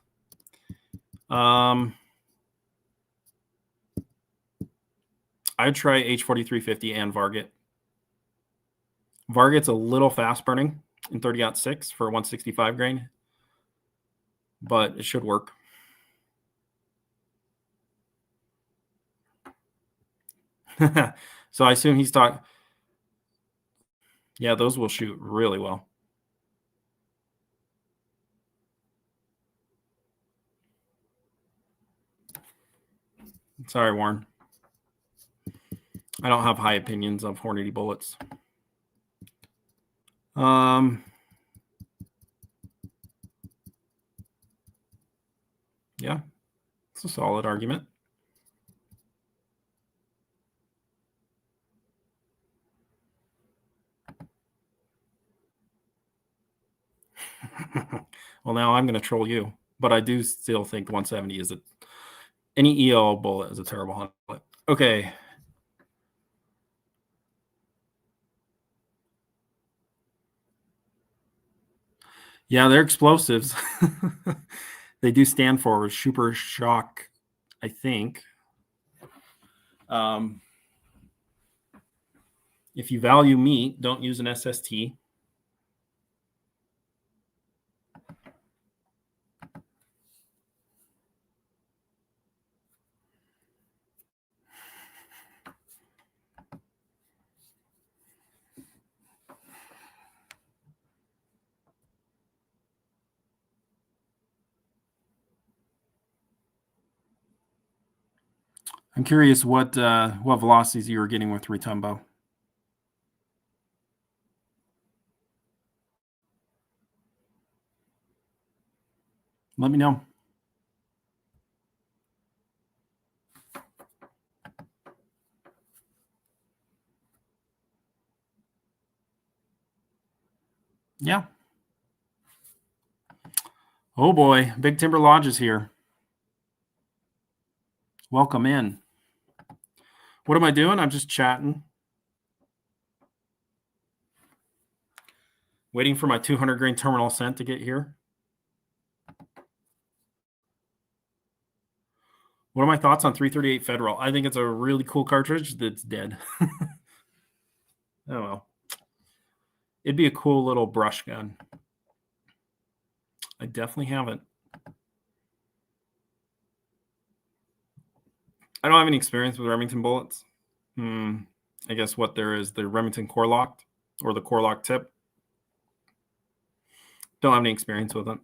Speaker 1: I'd try H4350 and Varget. Varget's a little fast burning in 30-06 for 165 grain, but it should work. So I assume he's talking. Yeah, those will shoot really well. Sorry, Warren. I don't have high opinions of Hornady bullets. Yeah, it's a solid argument. Well, now I'm going to troll you, but I do still think 170 is any EO bullet is a terrible hunt bullet. Okay. Yeah, they're explosives. They do stand for super shock, I think. If you value meat, don't use an SST. I'm curious what velocities you were getting with Retumbo. Let me know. Yeah. Oh boy, Big Timber Lodge is here. Welcome in. What am I doing? I'm just chatting. Waiting for my 200 grain terminal scent to get here. What are my thoughts on 338 Federal? I think it's a really cool cartridge that's dead. Oh well. It'd be a cool little brush gun. I definitely haven't. I don't have any experience with Remington bullets. I guess what there is the Remington core locked or the core lock tip. Don't have any experience with it.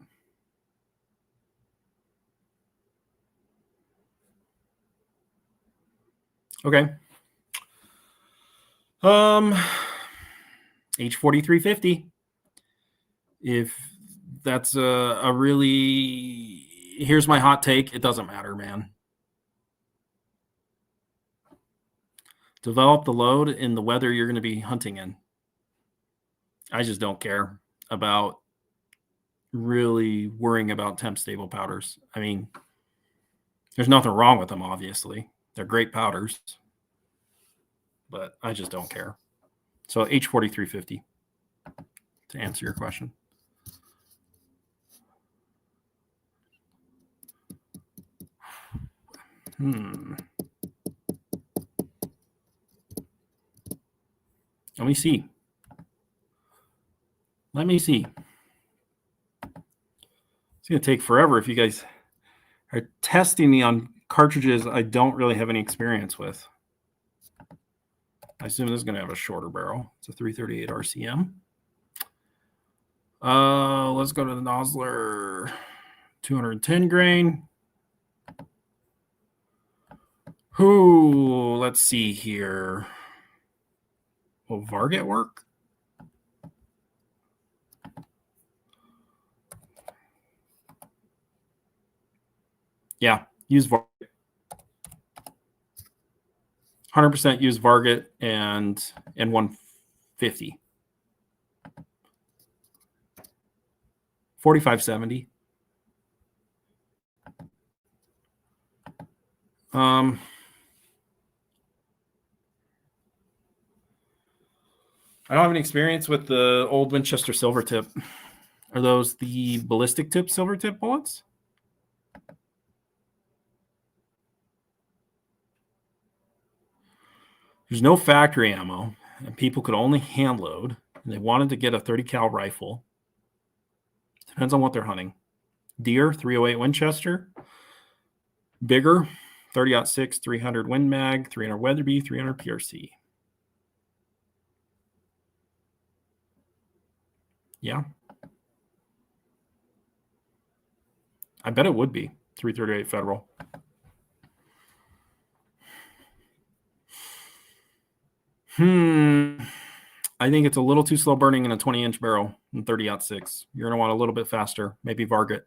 Speaker 1: Okay. H4350. If that's a really, here's my hot take. It doesn't matter, man. Develop the load in the weather you're going to be hunting in. I just don't care about really worrying about temp stable powders. I mean, there's nothing wrong with them, obviously. They're great powders, but I just don't care. So H4350 to answer your question. Let me see. It's going to take forever if you guys are testing me on cartridges I don't really have any experience with. I assume this is going to have a shorter barrel. It's a 338 RCM. Let's go to the Nosler 210 grain. Let's see here. Will Varget work? Yeah, use Varget. 100% use Varget and 150. 4570. I don't have any experience with the old Winchester silver tip. Are those the ballistic tip silver tip bullets? There's no factory ammo, and people could only hand load, and they wanted to get a 30 cal rifle. Depends on what they're hunting. Deer, 308 Winchester. Bigger, 30-06, 300 Win Mag, 300 Weatherby, 300 PRC. Yeah. I bet it would be 338 Federal. I think it's a little too slow burning in a 20-inch barrel in 30-06. You're going to want a little bit faster, maybe Varget.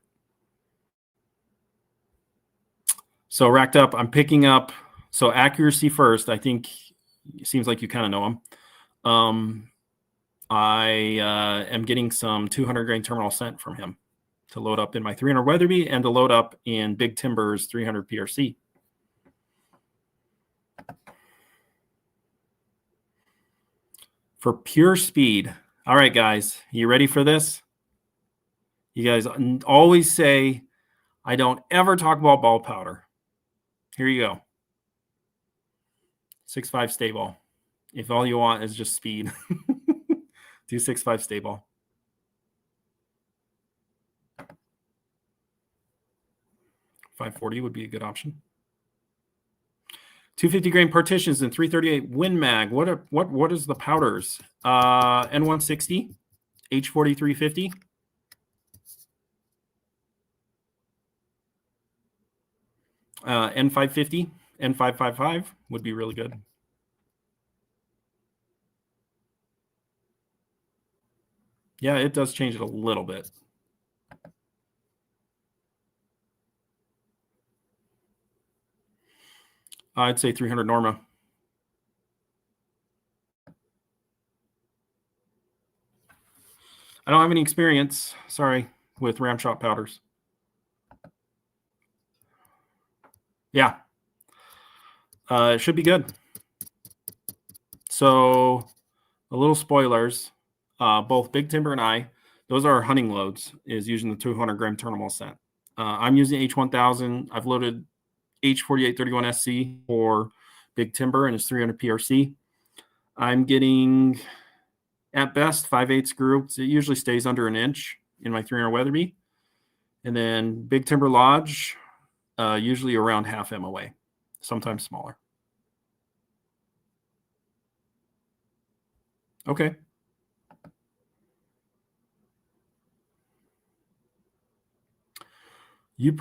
Speaker 1: So racked up, I'm picking up. So accuracy first. I think it seems like you kind of know him. I am getting some 200 grain terminal scent from him to load up in my 300 Weatherby and to load up in Big Timber's 300 PRC. For pure speed. All right, guys, you ready for this? You guys always say, I don't ever talk about ball powder. Here you go. 6.5 stay ball. If all you want is just speed, do 6.5 stay ball. 540 would be a good option. 250 grain partitions and 338 Win Mag. What is the powders? N160, H4350. N550, N555 would be really good. Yeah, it does change it a little bit. I'd say 300 Norma. I don't have any experience, sorry, with ram shot powders. Yeah. It should be good. So a little spoilers, both Big Timber and I, those are our hunting loads, is using the 200 gram terminal scent. I'm using H1000. I've loaded H4831SC for Big Timber and it's 300 PRC. I'm getting at best 5/8 groups. It usually stays under an inch in my 300 Weatherby. And then Big Timber Lodge, usually around half MOA, sometimes smaller. Okay. You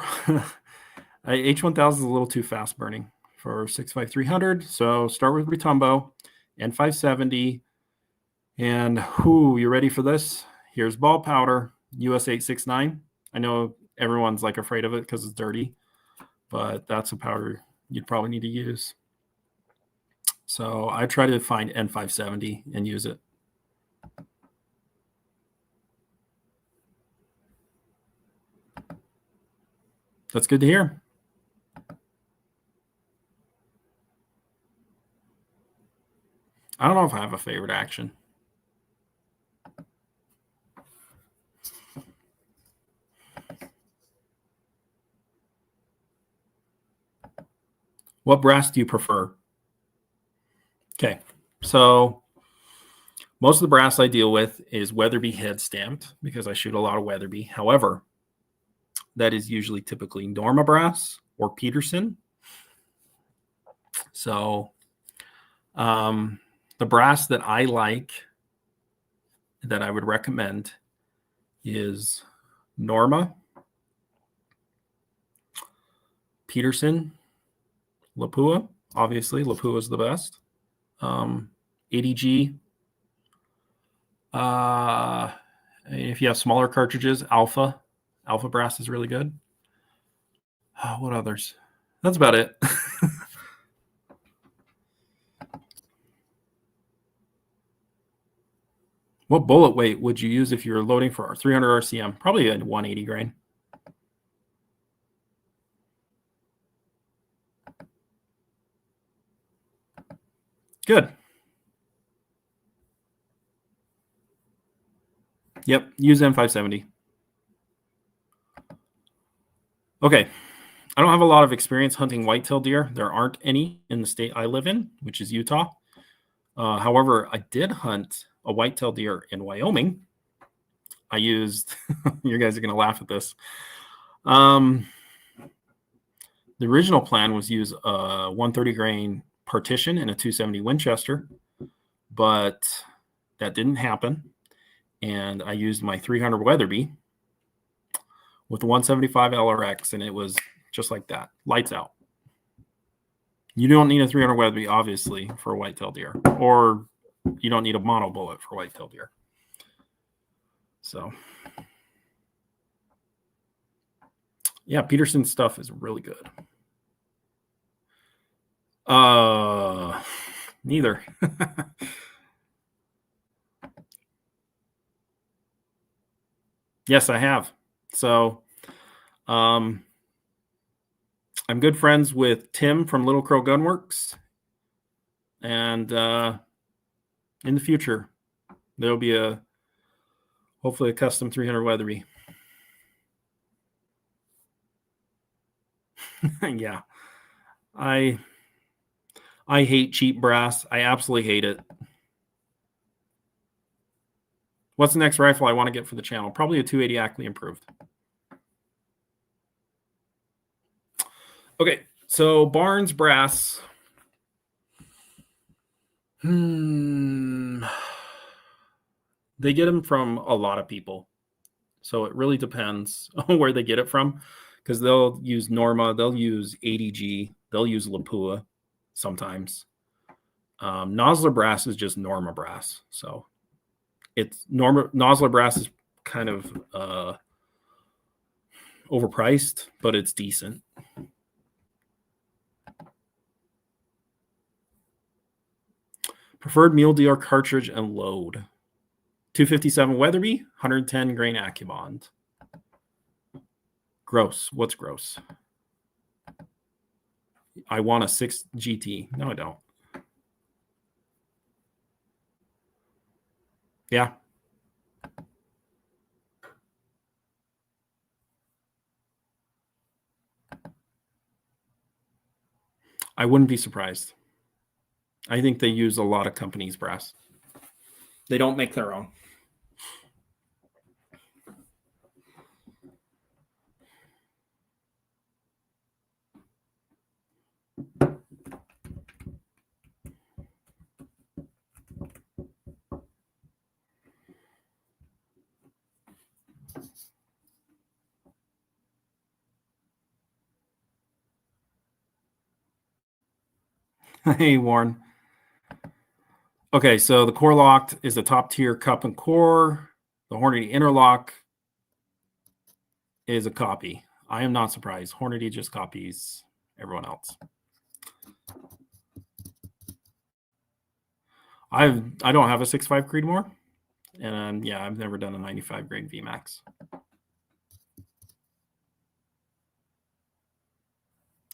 Speaker 1: H1000 is a little too fast burning for 65300. So start with Retumbo and 570. And you ready for this? Here's ball powder, US 869. I know everyone's like afraid of it because it's dirty, but that's a powder you'd probably need to use. So I try to find N570 and use it. That's good to hear. I don't know if I have a favorite action. What brass do you prefer? Okay, so most of the brass I deal with is Weatherby head stamped because I shoot a lot of Weatherby. However, that is usually typically Norma brass or Peterson. So the brass that I like, that I would recommend, is Norma, Peterson, Lapua. Obviously, Lapua is the best. ADG. If you have smaller cartridges, Alpha brass is really good. What others? That's about it. What bullet weight would you use if you're loading for 300 RCM? Probably a 180 grain. Good. Yep, use N570. Okay, I don't have a lot of experience hunting whitetail deer. There aren't any in the state I live in, which is Utah. However, I did hunt a whitetail deer in Wyoming. I used, you guys are going to laugh at this. The original plan was use a 130 grain partition and a 270 Winchester, but that didn't happen. And I used my 300 Weatherby with the 175 LRX, and it was just like that, lights out. You don't need a 300 Weatherby, obviously, for a whitetail deer, or you don't need a mono bullet for whitetail deer. So, yeah, Peterson stuff is really good. Neither. Yes, I have. So, I'm good friends with Tim from Little Crow Gunworks, and in the future, there'll be hopefully a custom 300 Weatherby. Yeah, I hate cheap brass. I absolutely hate it. What's the next rifle I want to get for the channel? Probably a 280 Ackley improved. Okay, so Barnes brass. They get them from a lot of people. So it really depends on where they get it from, because they'll use Norma, they'll use ADG, they'll use Lapua sometimes. Nosler brass is just Norma brass. So it's Nosler brass is kind of overpriced, but it's decent. Preferred mule deer cartridge and load. 257 Weatherby, 110 grain AccuBond. Gross. What's gross? I want a 6 GT. No, I don't. Yeah. I wouldn't be surprised. I think they use a lot of companies' brass. They don't make their own. Hey, Warren. Okay, so the Core Locked is a top tier cup and core. The Hornady Interlock is a copy. I am not surprised. Hornady just copies everyone else. I don't have a 6.5 Creedmoor, and yeah, I've never done a 95 grain VMAX.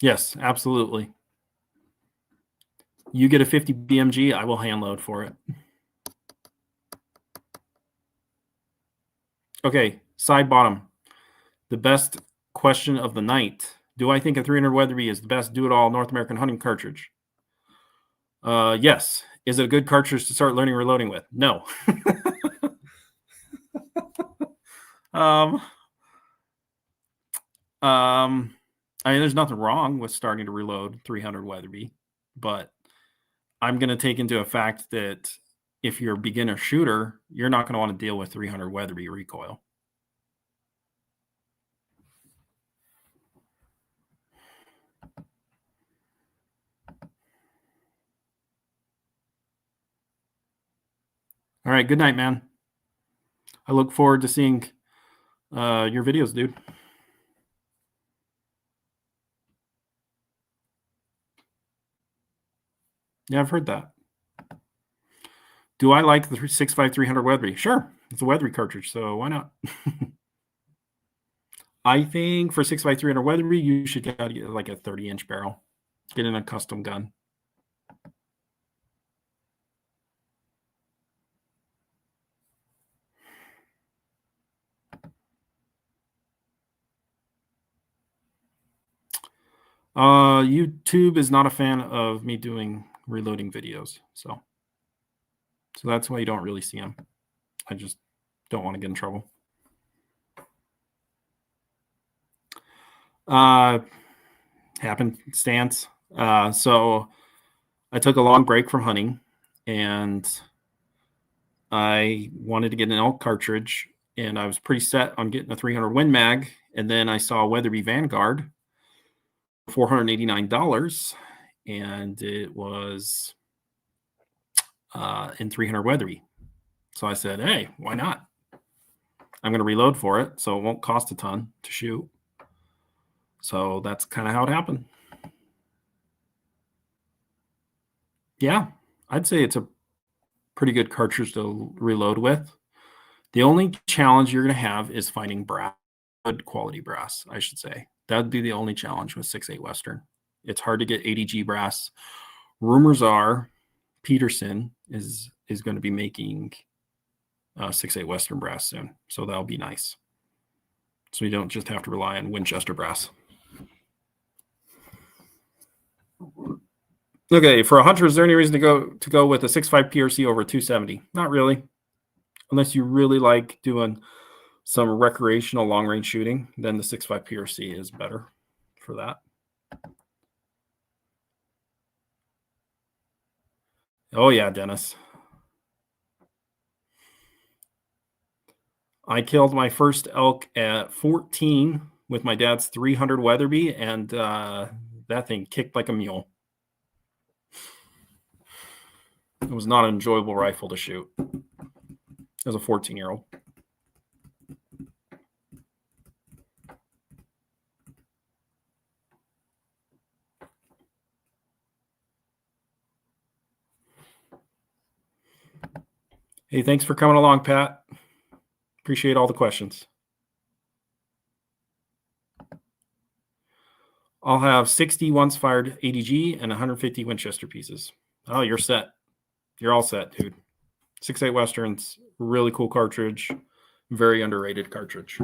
Speaker 1: Yes, absolutely. You get a 50 BMG, I will hand load for it. Okay, side bottom. The best question of the night. Do I think a 300 Weatherby is the best do-it-all North American hunting cartridge? Yes. Is it a good cartridge to start learning reloading with? No. I mean, there's nothing wrong with starting to reload 300 Weatherby, but I'm going to take into effect that if you're a beginner shooter, you're not going to want to deal with 300 Weatherby recoil. All right. Good night, man. I look forward to seeing your videos, dude. Yeah, I've heard that. Do I like the 6.5 300 Weatherby? Sure. It's a Weatherby cartridge, so why not? I think for 6.5 300 Weatherby, you should get like a 30-inch barrel. Get in a custom gun. YouTube is not a fan of me doing reloading videos, so that's why you don't really see them. I just don't want to get in trouble. Happenstance. So I took a long break from hunting, and I wanted to get an elk cartridge, and I was pretty set on getting a 300 Win Mag, and then I saw Weatherby Vanguard, $489, and it was in 300 Weatherby. So I said, hey, why not? I'm going to reload for it, so it won't cost a ton to shoot. So that's kind of how it happened. Yeah, I'd say it's a pretty good cartridge to reload with. The only challenge you're going to have is finding brass, good quality brass, I should say. That'd be the only challenge with 6.8 Western. It's hard to get ADG brass. Rumors are Peterson is going to be making 6.8 Western brass soon, so that'll be nice. So you don't just have to rely on Winchester brass. Okay, for a hunter, is there any reason to go with a 6.5 PRC over 270? Not really, unless you really like doing some recreational long range shooting. Then the 6.5 PRC is better for that. Oh yeah, Dennis. I killed my first elk at 14 with my dad's 300 Weatherby, and that thing kicked like a mule. It was not an enjoyable rifle to shoot as a 14-year-old. Hey, thanks for coming along, Pat. Appreciate all the questions. I'll have 60 once fired ADG and 150 Winchester pieces. Oh, you're set. You're all set, dude. 6.8 Westerns, really cool cartridge. Very underrated cartridge.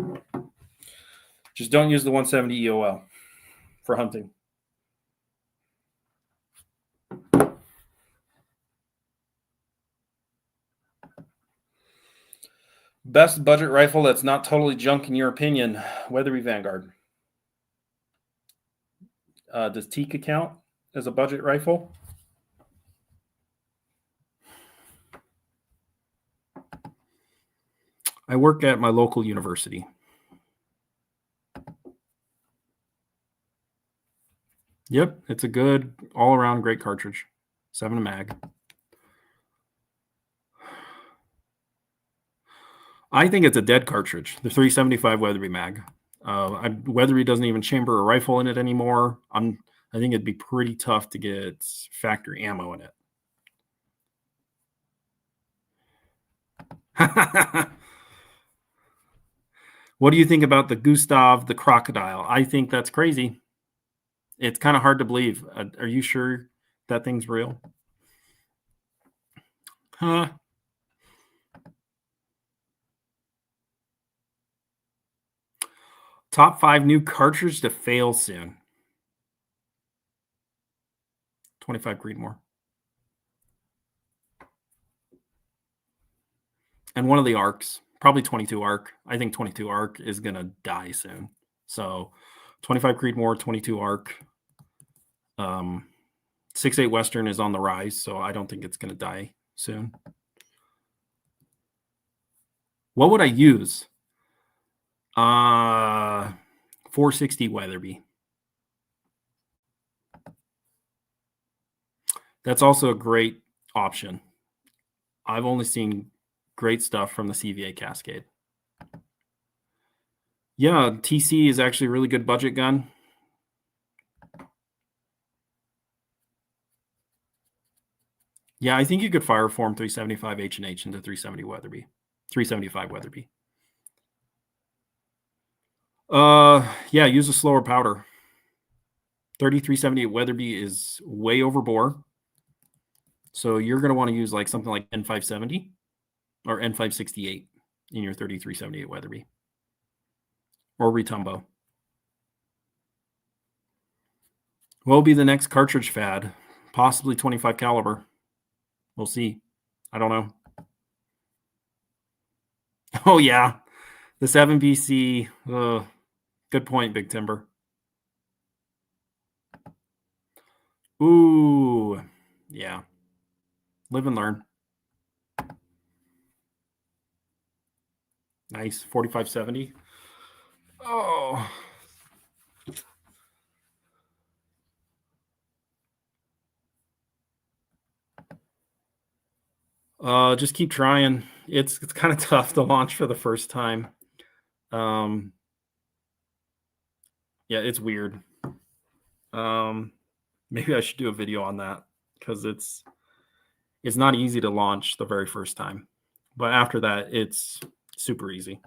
Speaker 1: Just don't use the 170 EOL for hunting. Best budget rifle that's not totally junk in your opinion, Weatherby Vanguard. Does Tikka count as a budget rifle? I work at my local university. Yep, it's a good all-around great cartridge. 7 mag. I think it's a dead cartridge. The 375 Weatherby mag. Weatherby doesn't even chamber a rifle in it anymore. I think it'd be pretty tough to get factory ammo in it. What do you think about the Gustav the Crocodile? I think that's crazy. It's kind of hard to believe. Are you sure that thing's real? Huh? Top 5 new cartridge to fail soon. 25 Creedmoor. And one of the arcs, probably 22 arc. I think 22 arc is going to die soon. So 25 Creedmoor, 22 arc. 6.8 Western is on the rise, so I don't think it's going to die soon. What would I use? 460 Weatherby. That's also a great option. I've only seen great stuff from the CVA Cascade. Yeah, TC is actually a really good budget gun. Yeah, I think you could Fireform 375 H&H into 370 Weatherby. 375 Weatherby. Yeah, use a slower powder. 3378 Weatherby is way over bore. So you're going to want to use like something like N570 or N568 in your 3378 Weatherby. Or Retumbo. What will be the next cartridge fad? Possibly 25 caliber. We'll see. I don't know. Oh, yeah. The 7BC. Good point, Big Timber. Ooh. Yeah. Live and learn. Nice. 4570. Oh. Just keep trying. It's kind of tough to launch for the first time. Yeah, it's weird. Maybe I should do a video on that because it's not easy to launch the very first time, but after that, it's super easy.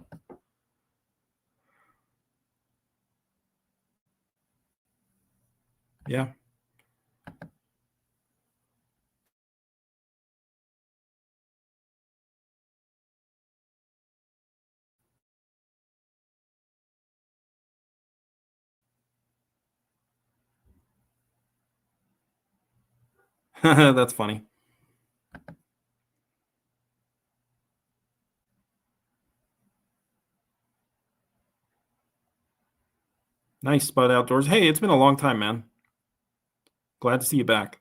Speaker 1: Yeah. That's funny. Nice Spud Outdoors. Hey, it's been a long time, man. Glad to see you back.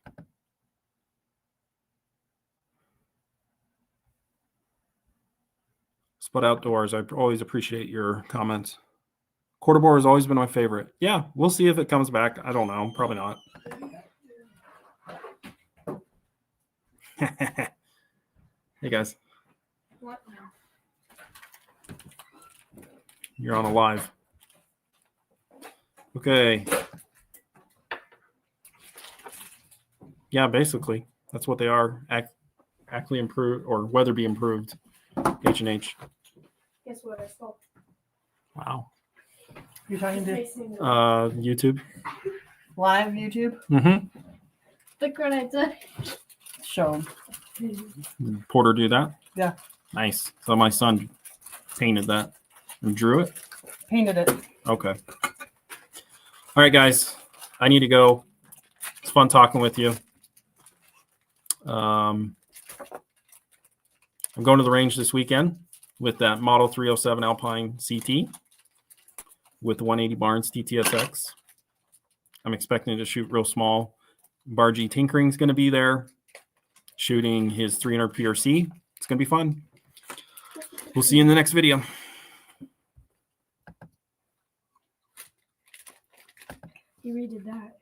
Speaker 1: Spud Outdoors. I always appreciate your comments. Quarter bore has always been my favorite. Yeah, we'll see if it comes back. I don't know. Probably not. Hey, guys.
Speaker 2: What now?
Speaker 1: You're on a live. Okay. Yeah, basically. That's what they are. Ackley improved or Weatherby improved H&H.
Speaker 2: Guess what I saw?
Speaker 1: Wow.
Speaker 3: You're talking to
Speaker 1: YouTube.
Speaker 3: live YouTube?
Speaker 1: Mm-hmm.
Speaker 2: Look what I did.
Speaker 3: Show 'em.
Speaker 1: Porter do that?
Speaker 3: Yeah.
Speaker 1: Nice. So my son painted that and drew it.
Speaker 3: Painted it.
Speaker 1: Okay. All right, guys. I need to go. It's fun talking with you. I'm going to the range this weekend with that Model 307 Alpine CT with the 180 Barnes TTSX. I'm expecting to shoot real small. Bargy Tinkering's going to be there shooting his 300 PRC. It's going to be fun. We'll see you in the next video.
Speaker 2: You redid that.